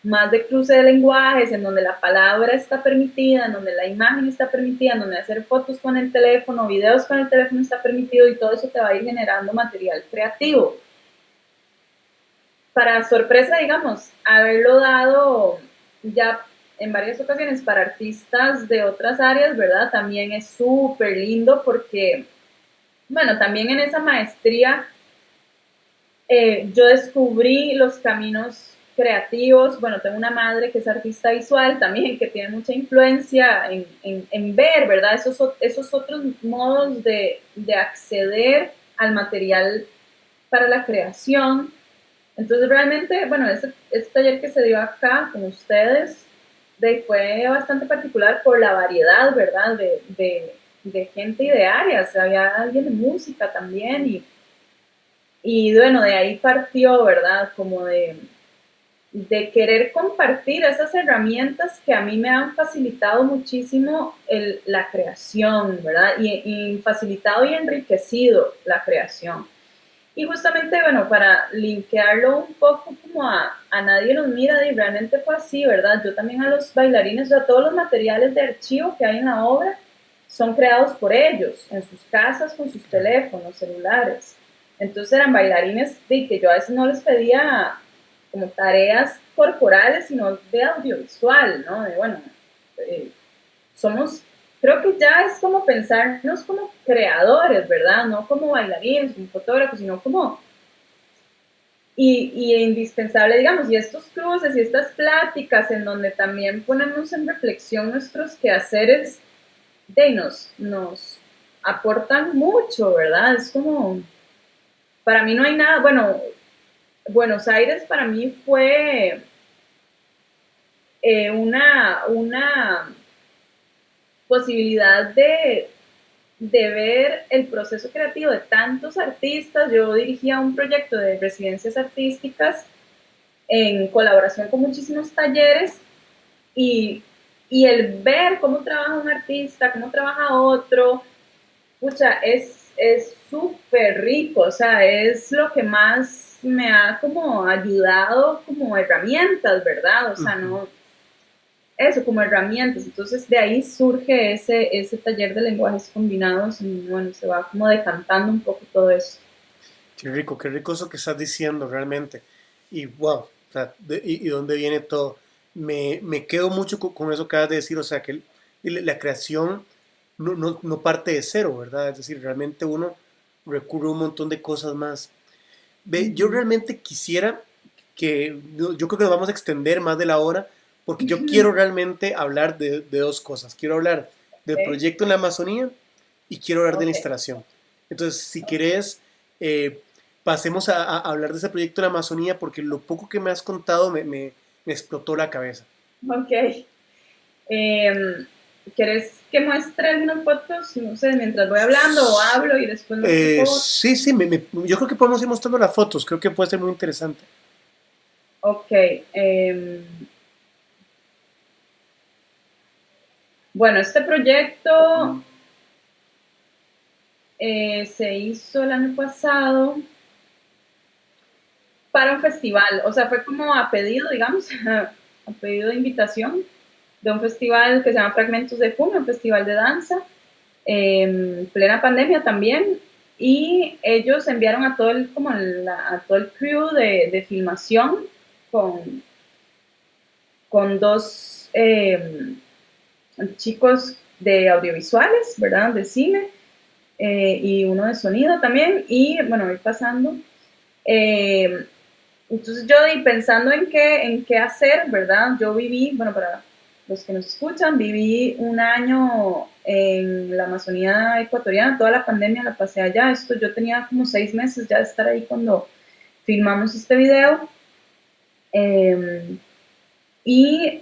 más de cruce de lenguajes, en donde la palabra está permitida, en donde la imagen está permitida, en donde hacer fotos con el teléfono, videos con el teléfono está permitido, y todo eso te va a ir generando material creativo. Para sorpresa, digamos, haberlo dado ya en varias ocasiones para artistas de otras áreas, ¿verdad? También es súper lindo porque, bueno, también en esa maestría yo descubrí los caminos creativos. Bueno, tengo una madre que es artista visual también, que tiene mucha influencia en ver, ¿verdad? Esos otros modos de acceder al material para la creación. Entonces, realmente, bueno, este taller que se dio acá con ustedes fue bastante particular por la variedad, ¿verdad? De gente y de áreas. Había alguien de música también, y bueno, de ahí partió, ¿verdad? Como de querer compartir esas herramientas que a mí me han facilitado muchísimo la creación, ¿verdad? Y facilitado y enriquecido la creación. Y justamente, bueno, para linkearlo un poco como a nadie nos mira, y realmente fue así, ¿verdad? Yo también a los bailarines, o sea, todos los materiales de archivo que hay en la obra son creados por ellos, en sus casas, con sus teléfonos, celulares. Entonces eran bailarines de que yo a veces no les pedía como tareas corporales, sino de audiovisual, ¿no? De, bueno, eh, somos, creo que ya es como pensarnos como creadores, ¿verdad? No como bailarines, como fotógrafos, sino como, y indispensable, digamos, y estos cruces y estas pláticas en donde también ponemos en reflexión nuestros quehaceres, nos aportan mucho, ¿verdad? Es como, para mí no hay nada, bueno, Buenos Aires para mí fue una posibilidad de ver el proceso creativo de tantos artistas. Yo dirigía un proyecto de residencias artísticas en colaboración con muchísimos talleres, y, y el ver cómo trabaja un artista, cómo trabaja otro, pucha, es súper rico, o sea, es lo que más me ha como ayudado como herramientas, ¿verdad? O sea, no, eso, como herramientas. Entonces, de ahí surge ese taller de lenguajes combinados, y bueno, se va como decantando un poco todo eso. Qué rico eso que estás diciendo realmente. Y wow, o sea, y dónde viene todo. Me quedo mucho con eso que acabas de decir, o sea, que la creación no parte de cero, ¿verdad? Es decir, realmente uno recurre a un montón de cosas más. Ve, yo Ujú. realmente quisiera yo creo que nos vamos a extender más de la hora, porque yo quiero realmente hablar de dos cosas. Quiero hablar del Ok, proyecto en la Amazonía y quiero hablar de la ok, instalación. Entonces, si ok. querés, pasemos a hablar de ese proyecto en la Amazonía, porque lo poco que me has contado me explotó la cabeza. Ok. Eh, ¿Quieres que muestre algunas fotos? No sé, mientras voy hablando o hablo y después muestro fotos. Sí, sí, yo creo que podemos ir mostrando las fotos, creo que puede ser muy interesante. Ok. Bueno, este proyecto se hizo el año pasado para un festival, o sea, fue como a pedido, digamos, a pedido de invitación de un festival que se llama Fragmentos de Junio, un festival de danza, plena pandemia también, y ellos enviaron a todo el, como a todo el crew de filmación con dos chicos de audiovisuales, ¿verdad? De cine, y uno de sonido también, y bueno, voy pasando. Entonces yo pensando en qué hacer, ¿verdad? Yo viví, bueno, para los que nos escuchan, viví un año en la Amazonía ecuatoriana, toda la pandemia la pasé allá, esto yo tenía como 6 meses ya de estar ahí cuando filmamos este video. Y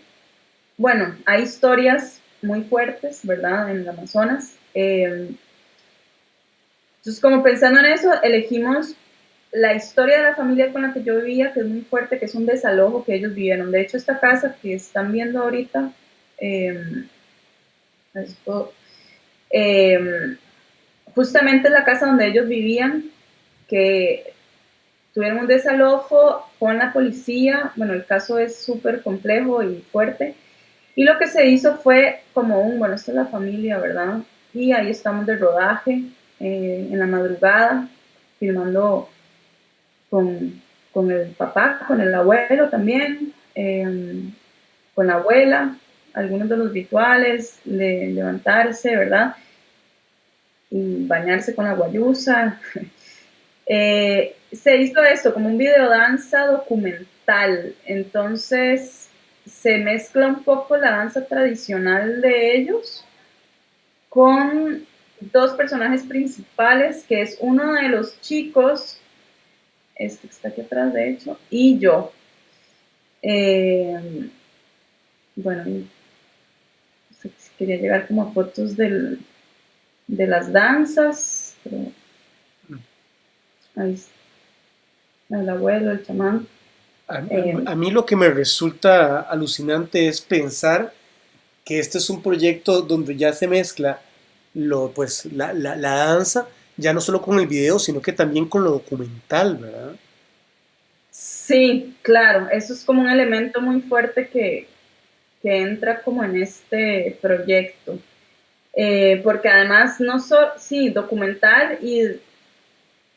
bueno, hay historias muy fuertes, ¿verdad? En el Amazonas. Entonces, como pensando en eso, elegimos la historia de la familia con la que yo vivía, que es muy fuerte, que es un desalojo que ellos vivieron. De hecho, esta casa que están viendo ahorita, esto, eh, justamente es la casa donde ellos vivían, que tuvieron un desalojo con la policía. Bueno, el caso es súper complejo y fuerte. Y lo que se hizo fue como bueno, esta es la familia, ¿verdad? Y ahí estamos de rodaje, en la madrugada, filmando con, con el papá, con el abuelo también, con la abuela, algunos de los rituales de levantarse, ¿verdad? Y bañarse con la guayusa. Se hizo esto como un videodanza documental, entonces se mezcla un poco la danza tradicional de ellos con dos personajes principales, que es uno de los chicos, este que está aquí atrás de hecho, y yo. Eh, bueno, si quería llegar como a fotos de las danzas, pero ahí está el abuelo, el chamán. A mí lo que me resulta alucinante es pensar que este es un proyecto donde ya se mezcla pues, la danza, ya no solo con el video, sino que también con lo documental, ¿verdad? Sí, claro, eso es como un elemento muy fuerte que entra como en este proyecto. Porque además no solo, sí, documental y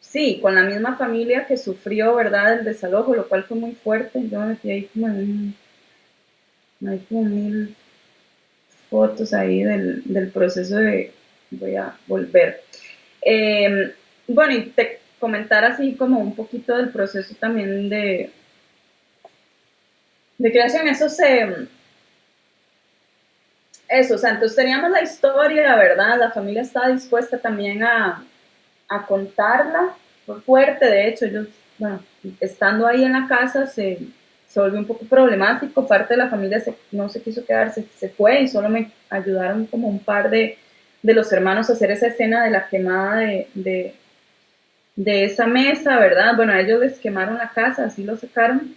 sí, con la misma familia que sufrió, ¿verdad?, el desalojo, lo cual fue muy fuerte. Yo me metí ahí como hay como 1000 fotos ahí del proceso de voy a volver. Bueno, y te comentar así como un poquito del proceso también de creación. Eso, o sea, entonces teníamos la historia, ¿verdad? La familia estaba dispuesta también a contarla, fue fuerte, de hecho, ellos, bueno, estando ahí en la casa se volvió un poco problemático, parte de la familia no se quiso quedar, se fue y solo me ayudaron como un par de los hermanos a hacer esa escena de la quemada de esa mesa, ¿verdad? Bueno, a ellos les quemaron la casa, así lo sacaron.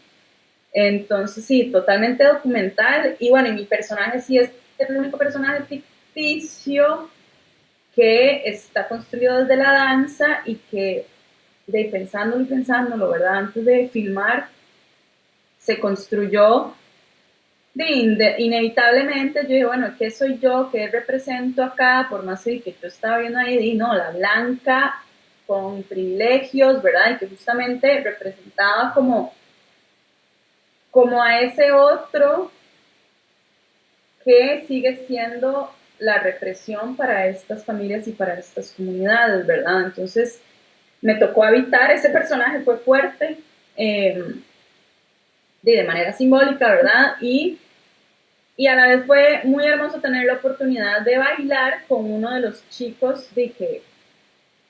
Entonces, sí, totalmente documental. Y bueno, y mi personaje sí es el único personaje ficticio que está construido desde la danza y que, de pensándolo y pensándolo, ¿verdad? Antes de filmar, se construyó inevitablemente. Yo dije, bueno, ¿qué soy yo? ¿Qué represento acá? Por más que yo estaba viendo ahí, y no, la blanca con privilegios, ¿verdad? Y que justamente representaba como a ese otro que sigue siendo la represión para estas familias y para estas comunidades, ¿verdad? Entonces, me tocó habitar ese personaje, fue fuerte, de manera simbólica, ¿verdad? Y a la vez fue muy hermoso tener la oportunidad de bailar con uno de los chicos de que,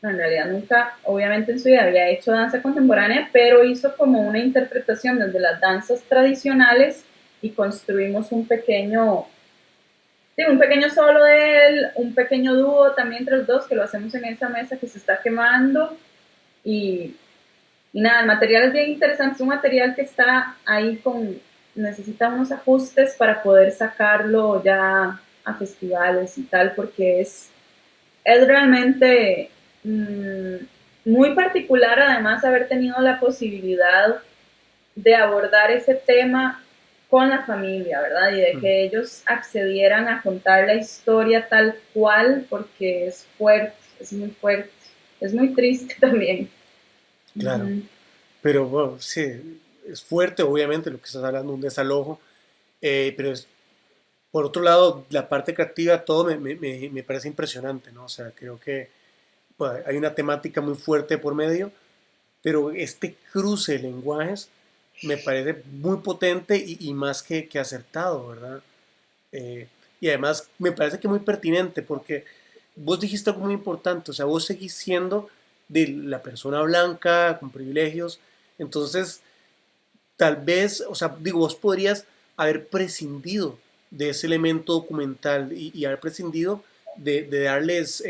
no, en realidad nunca, obviamente en su vida había hecho danza contemporánea, pero hizo como una interpretación desde las danzas tradicionales y construimos un pequeño Sí, un pequeño solo de él, un pequeño dúo también entre los dos, que lo hacemos en esa mesa que se está quemando. Y, y nada, el material es bien interesante, es un material que está ahí necesita unos ajustes para poder sacarlo ya a festivales y tal, porque es realmente muy particular, además haber tenido la posibilidad de abordar ese tema con la familia, ¿verdad? Y de que ellos accedieran a contar la historia tal cual, porque es fuerte, es muy fuerte, es muy triste también. Claro, Ujú. pero bueno, sí, es fuerte, obviamente, lo que estás hablando, un desalojo, pero por otro lado, la parte creativa, todo me parece impresionante, ¿no? O sea, creo que pues, hay una temática muy fuerte por medio, pero este cruce de lenguajes me parece muy potente y más que acertado, ¿verdad? Y además me parece que muy pertinente porque vos dijiste algo muy importante, o sea, vos seguís siendo de la persona blanca con privilegios, entonces tal vez, o sea, digo, vos podrías haber prescindido de ese elemento documental y haber prescindido de darles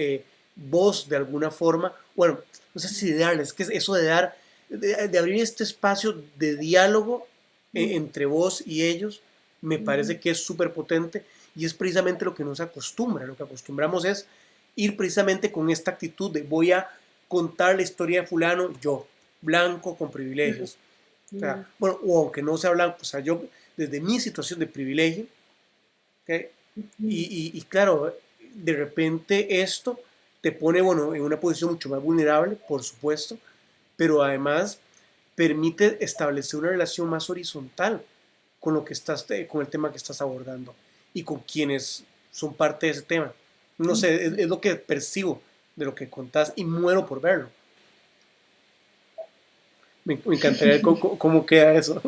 voz de alguna forma, bueno, no sé si de darles, que es eso de dar, de abrir este espacio de diálogo entre vos y ellos, me parece que es súper potente y es precisamente lo que nos acostumbra, lo que acostumbramos es ir precisamente con esta actitud de voy a contar la historia de fulano, yo, blanco con privilegios. O sea, bueno, o aunque no sea blanco, o sea, yo desde mi situación de privilegio, ¿okay? Y claro, de repente esto te pone, bueno, en una posición mucho más vulnerable, por supuesto, pero además permite establecer una relación más horizontal con lo que estás, con el tema que estás abordando y con quienes son parte de ese tema. No sé, es lo que percibo de lo que contás y muero por verlo. Me encantaría ver cómo queda eso.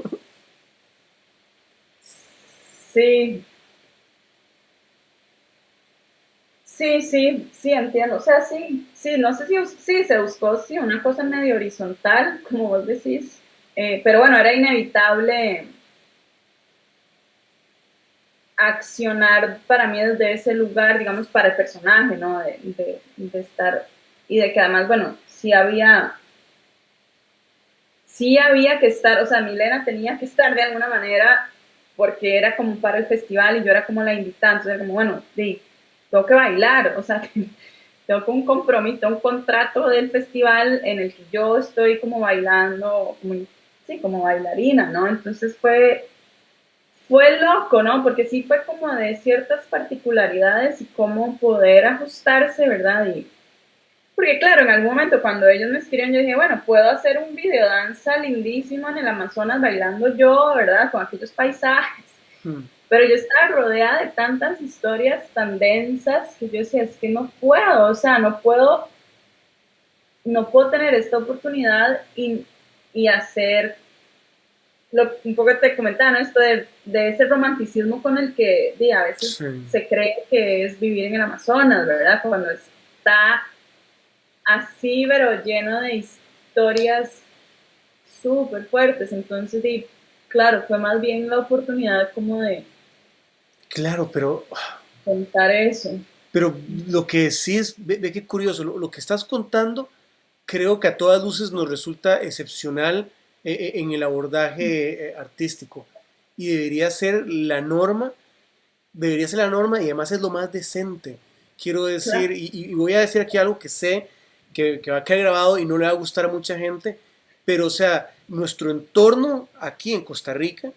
Sí, sí, sí, sí, entiendo. O sea, sí, sí, no sé si sí, se buscó, sí, una cosa medio horizontal, como vos decís. Pero bueno, era inevitable accionar para mí desde ese lugar, digamos, para el personaje, ¿no? De estar, y de que además, bueno, sí había que estar, o sea, Milena tenía que estar de alguna manera porque era como para el festival y yo era como la invitante, entonces era como, bueno, sí, tengo que bailar, o sea, tengo un compromiso, tengo un contrato del festival en el que yo estoy como bailando, como, sí, como bailarina, ¿no? Entonces fue loco, ¿no? Porque sí fue como de ciertas particularidades y cómo poder ajustarse, ¿verdad? Porque claro, en algún momento cuando ellos me escribieron, yo dije, bueno, puedo hacer un videodanza lindísimo en el Amazonas bailando yo, ¿verdad? Con aquellos paisajes. Mm. Pero yo estaba rodeada de tantas historias tan densas que yo decía, es que no puedo, o sea, no puedo tener esta oportunidad y hacer un poco te comentaba, ¿no? Esto de ese romanticismo con el que a veces Sí. se cree que es vivir en el Amazonas, ¿verdad? Cuando está así, pero lleno de historias súper fuertes. Entonces, claro, fue más bien la oportunidad como de Claro, contar eso. pero lo que sí es, ve qué curioso, lo que estás contando creo que a todas luces nos resulta excepcional en el abordaje artístico y debería ser la norma y además es lo más decente. Quiero decir, Claro. y voy a decir aquí algo que sé que va a quedar grabado y no le va a gustar a mucha gente, pero o sea, nuestro entorno aquí en Costa Rica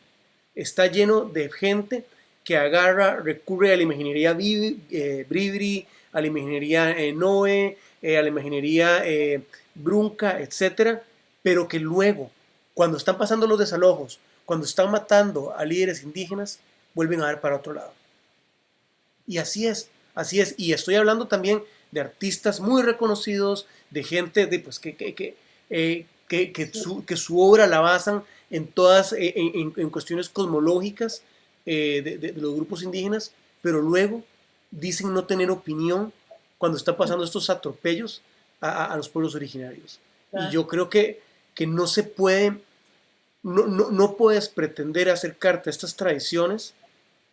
está lleno de gente que agarra, recurre a la imaginería Bribri, a la imaginería Noe, a la imaginería Brunca, etcétera, pero que luego, cuando están pasando los desalojos, cuando están matando a líderes indígenas, vuelven a ver para otro lado. Y así es. Y estoy hablando también de artistas muy reconocidos, de gente de, pues, que su obra la basan en todas, en cuestiones cosmológicas de los grupos indígenas, pero luego dicen no tener opinión cuando están pasando estos atropellos a los pueblos originarios. Y Claro. yo creo que no se puede, no puedes pretender acercarte a estas tradiciones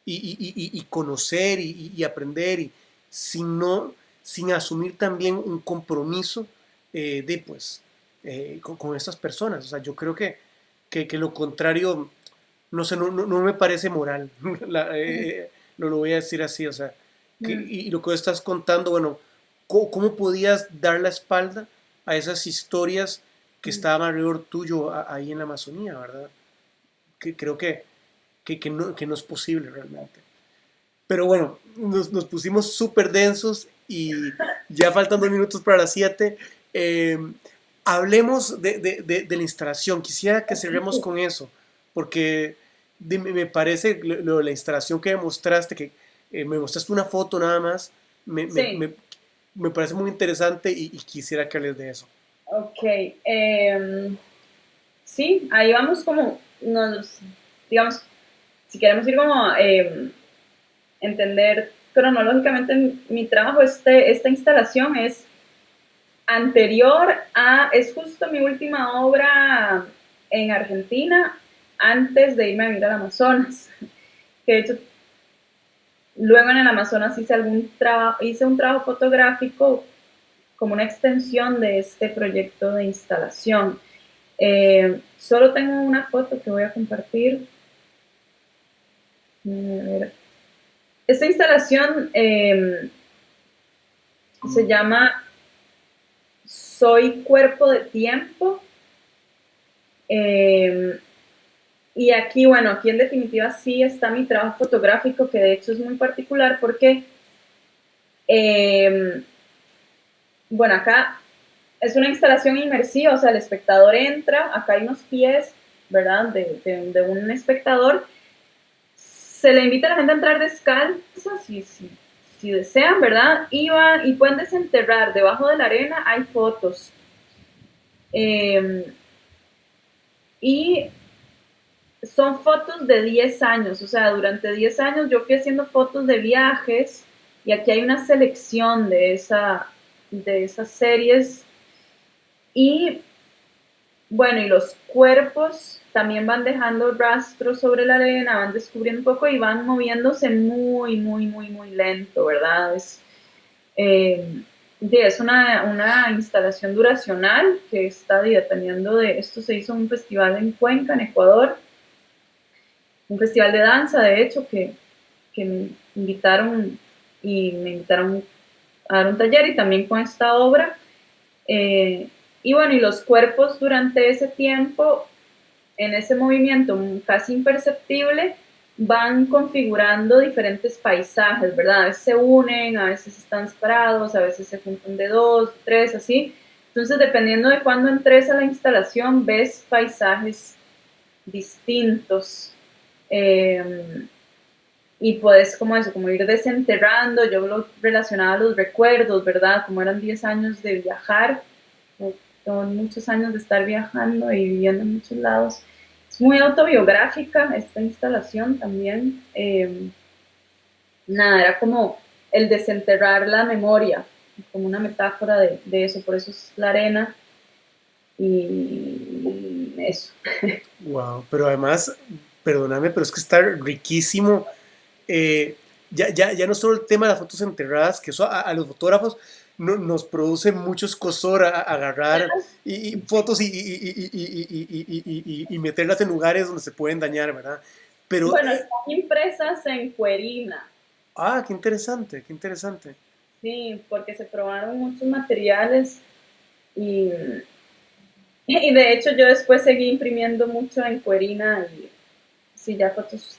y conocer y aprender y sin, no, sin asumir también un compromiso pues, con estas personas. O sea, yo creo que lo contrario, no sé, no me parece moral. Lo voy a decir así, o sea, Mm, y lo que estás contando, bueno, ¿cómo podías dar la espalda a esas historias que mm. estaban alrededor tuyo ahí en la Amazonía, ¿verdad? Creo que no es posible realmente. Pero bueno, nos pusimos súper densos y ya faltan 2 minutos para las 7. Eh, Hablemos de la instalación. Quisiera que cerremos con eso, porque me parece lo de la instalación que me mostraste, que me mostraste una foto nada más, me, me- Sí, me- me parece muy interesante y quisiera que hables de eso. ok. Sí, ahí vamos como, digamos, si queremos ir como entender cronológicamente mi trabajo, esta instalación es anterior es justo mi última obra en Argentina, antes de irme a vivir al Amazonas. Que de hecho, luego en el Amazonas hice un trabajo fotográfico como una extensión de este proyecto de instalación. Solo tengo una foto que voy a compartir. Esta instalación se llama Soy Cuerpo de Tiempo. Eh, y aquí, bueno, aquí en definitiva sí está mi trabajo fotográfico, que de hecho es muy particular porque, eh, bueno, acá es una instalación inmersiva, o sea, el espectador entra, acá hay unos pies, ¿verdad?, de un espectador. Se le invita a la gente a entrar descalza, si desean, ¿verdad? Y pueden desenterrar, debajo de la arena hay fotos. Eh, y son fotos de 10 años, o sea, durante 10 años yo fui haciendo fotos de viajes y aquí hay una selección de esas series. Y bueno, y los cuerpos también van dejando rastros sobre la arena, van descubriendo un poco y van moviéndose muy, muy, muy, muy lento, ¿verdad? Eh, es una instalación duracional que está dependiendo de, esto se hizo en un festival en Cuenca, en Ecuador, un festival de danza, de hecho, que me invitaron me invitaron a dar un taller y también con esta obra. Y bueno, y los cuerpos durante ese tiempo, en ese movimiento casi imperceptible, van configurando diferentes paisajes, ¿verdad? A veces se unen, a veces están separados, a veces se juntan de dos, tres, así. Entonces, dependiendo de cuándo entres a la instalación, ves paisajes distintos. Eh, y puedes como eso, como ir desenterrando, yo lo relacionaba a los recuerdos, ¿verdad? Como eran 10 años de viajar, son muchos años de estar viajando y viviendo en muchos lados. Es muy autobiográfica esta instalación también. Nada, era como el desenterrar la memoria, como una metáfora de eso, por eso es la arena y eso. Wow, pero además, perdóname, pero es que está riquísimo. eh, ya no solo el tema de las fotos enterradas, que eso a los fotógrafos nos produce mucho escozor agarrar y fotos y meterlas en lugares donde se pueden dañar, ¿verdad? Pero, Bueno, están impresas en cuerina. qué interesante, qué interesante. Sí, porque se probaron muchos materiales y, y de hecho yo después seguí imprimiendo mucho en cuerina y sí, ya fotos,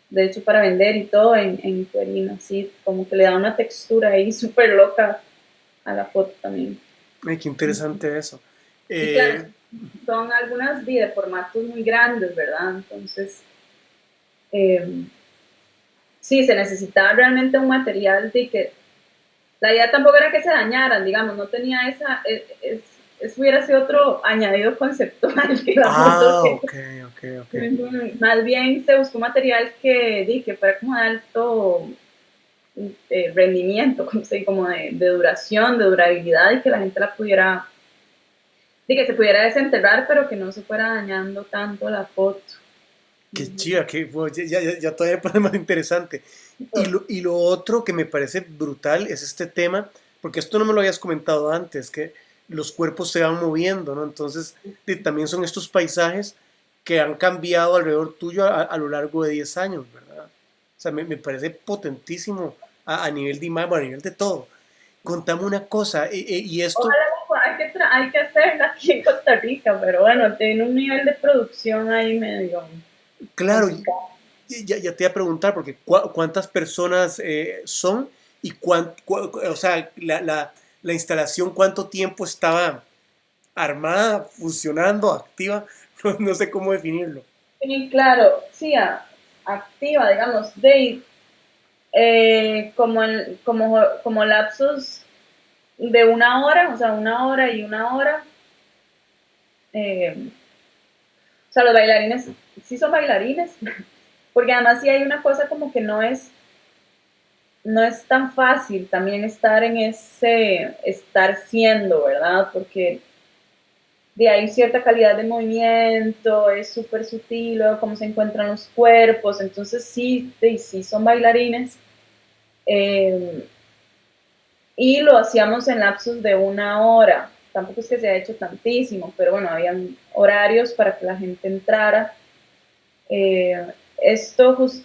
de hecho para vender y todo en cuerina, sí, como que le da una textura ahí súper loca a la foto también. Ay, qué interesante eso. Y claro, Eh, son algunas de formatos muy grandes, ¿verdad? Entonces, eh, sí, se necesitaba realmente un material de que la idea tampoco era que se dañaran, digamos, no tenía es hubiera sido otro añadido conceptual que la foto que ok, ok, ok. más bien se buscó material que fuera como de alto rendimiento, como de duración, de durabilidad y que la gente la pudiera, y que se pudiera desenterrar, pero que no se fuera dañando tanto la foto. Qué chiva, que pues, ya todavía pone más interesante. Y lo otro que me parece brutal es este tema, porque esto no me lo habías comentado antes, que los cuerpos se van moviendo, ¿no? Entonces, también son estos paisajes que han cambiado alrededor tuyo a lo largo de 10 años, ¿verdad? O sea, me parece potentísimo a nivel de imagen, bueno, a nivel de todo. Contame una cosa, y esto, Ojalá hay que hacerla aquí en Costa Rica, pero bueno, tiene un nivel de producción ahí medio claro, complicado. ya te iba a preguntar, porque cuántas personas son y o sea, la instalación, cuánto tiempo estaba armada, funcionando, activa, no sé cómo definirlo. Sí, claro, sí, activa, digamos, como lapsos de una hora, o sea, una hora y una hora. O sea, los bailarines sí son bailarines, porque además sí hay una cosa como que no es tan fácil también estar en estar siendo, ¿verdad? Porque hay cierta calidad de movimiento, es súper sutil, luego cómo se encuentran los cuerpos, entonces sí son bailarines. Eh, y lo hacíamos en lapsos de una hora. Tampoco es que se haya hecho tantísimo, pero bueno, habían horarios para que la gente entrara.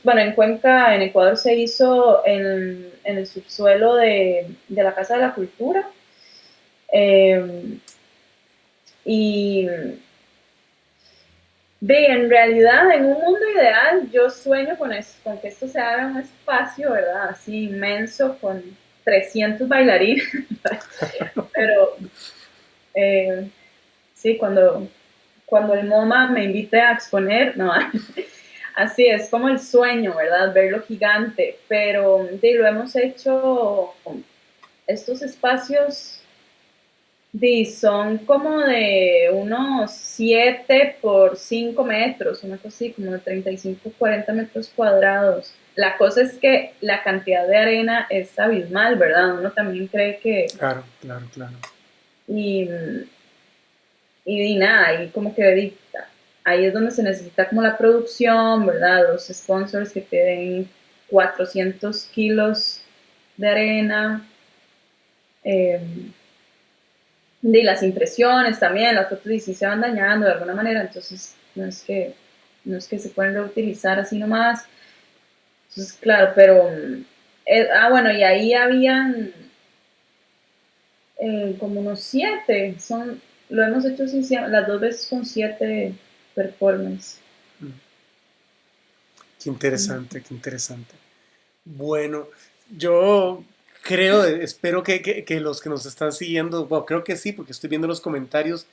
Bueno, en Cuenca, en Ecuador, se hizo en el subsuelo de la Casa de la Cultura. Eh, y en realidad, en un mundo ideal, yo sueño con que esto se haga un espacio, ¿verdad? Así inmenso, con 300 bailarines. Pero sí, cuando el MoMA me invite a exponer, no, así es como el sueño, ¿verdad? Verlo gigante, pero lo hemos hecho, estos espacios son como de unos 7 por 5 metros, una cosa así, como de 35, 40 metros cuadrados. La cosa es que la cantidad de arena es abismal, ¿verdad? Uno también cree que... Claro, claro, claro. Y, y nada, y como que ahí es donde se necesita como la producción, ¿verdad? Los sponsors que te den 400 kilos de arena, eh, de las impresiones también, las fotos y sí se van dañando de alguna manera, entonces no es que se pueden reutilizar así nomás. Entonces, claro, pero, bueno, y ahí habían como unos 7, lo hemos hecho así, las 2 veces con 7 performances. Mm. Qué interesante, qué interesante. Bueno, yo creo, espero que los que nos están siguiendo, bueno, creo que sí, porque estoy viendo los comentarios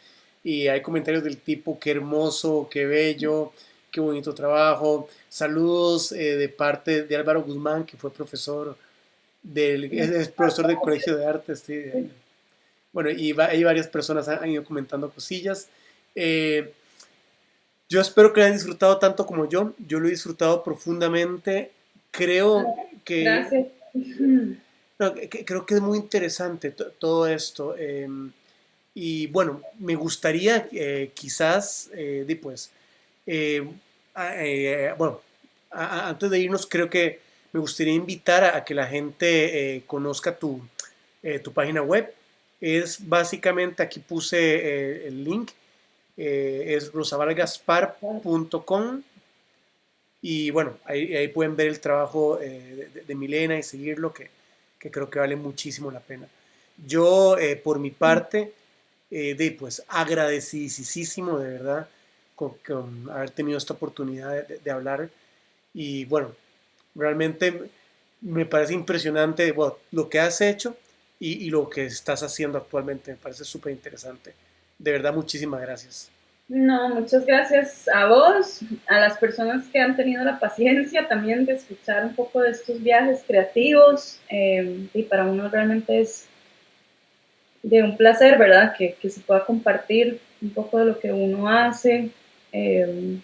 y hay comentarios del tipo, qué hermoso, qué bello, qué bonito trabajo. Saludos de parte de Álvaro Guzmán, que fue profesor es profesor del Colegio de Artes. Sí, bueno, y hay varias personas han ido comentando cosillas. Eh, yo espero que lo hayan disfrutado tanto como yo. Yo lo he disfrutado profundamente. Creo que Gracias. no, creo que es muy interesante todo esto. Y bueno, me gustaría quizás, pues, eh, bueno, antes de irnos, creo que me gustaría invitar a que la gente conozca tu página web. Es básicamente, aquí puse el link, es rosabalgaspar.com. Y bueno, ahí pueden ver el trabajo de Milena y seguirlo, que creo que vale muchísimo la pena. Yo, por mi parte, pues agradecidísimo de verdad con haber tenido esta oportunidad de hablar. Y bueno, realmente me parece impresionante, bueno, lo que has hecho y lo que estás haciendo actualmente. Me parece súper interesante. De verdad, muchísimas gracias. No, muchas gracias a vos, a las personas que han tenido la paciencia también de escuchar un poco de estos viajes creativos. Y para uno realmente es de un placer, ¿verdad? Que se pueda compartir un poco de lo que uno hace. eh,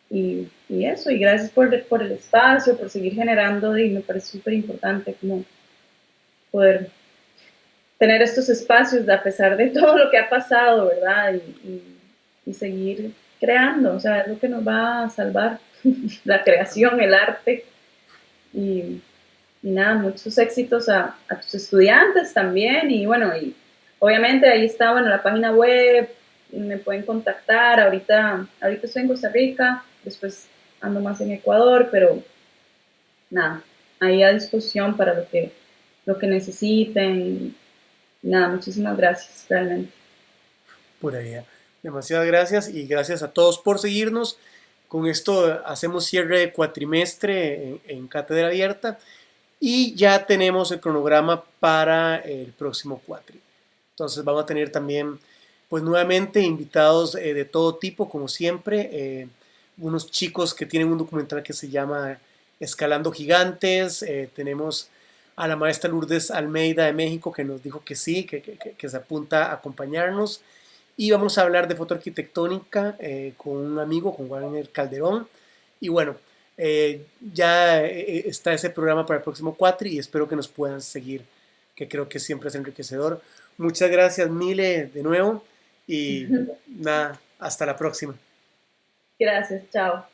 y eso, y gracias por el espacio, por seguir generando, y me parece súper importante como poder tener estos espacios a pesar de todo lo que ha pasado, ¿verdad? Y seguir creando, o sea, es lo que nos va a salvar, la creación, el arte. Y, y nada, muchos éxitos a tus estudiantes también. Y bueno, y obviamente ahí está, bueno, la página web, me pueden contactar. Ahorita estoy en Costa Rica, después ando más en Ecuador, pero nada, ahí a disposición para lo que necesiten. Nada, muchísimas gracias, realmente. Por allá. Demasiadas gracias y gracias a todos por seguirnos. Con esto hacemos cierre de cuatrimestre en Cátedra Abierta y ya tenemos el cronograma para el próximo cuatri. Entonces vamos a tener también, pues nuevamente, invitados de todo tipo, como siempre. Unos chicos que tienen un documental que se llama Escalando Gigantes. Tenemos a la maestra Lourdes Almeida de México que nos dijo que sí, que se apunta a acompañarnos. Y vamos a hablar de foto arquitectónica con un amigo, con Wagner Calderón. Y bueno, ya está ese programa para el próximo cuatri y espero que nos puedan seguir, que creo que siempre es enriquecedor. Muchas gracias, Mile, de nuevo. Y nada, hasta la próxima. Gracias, chao.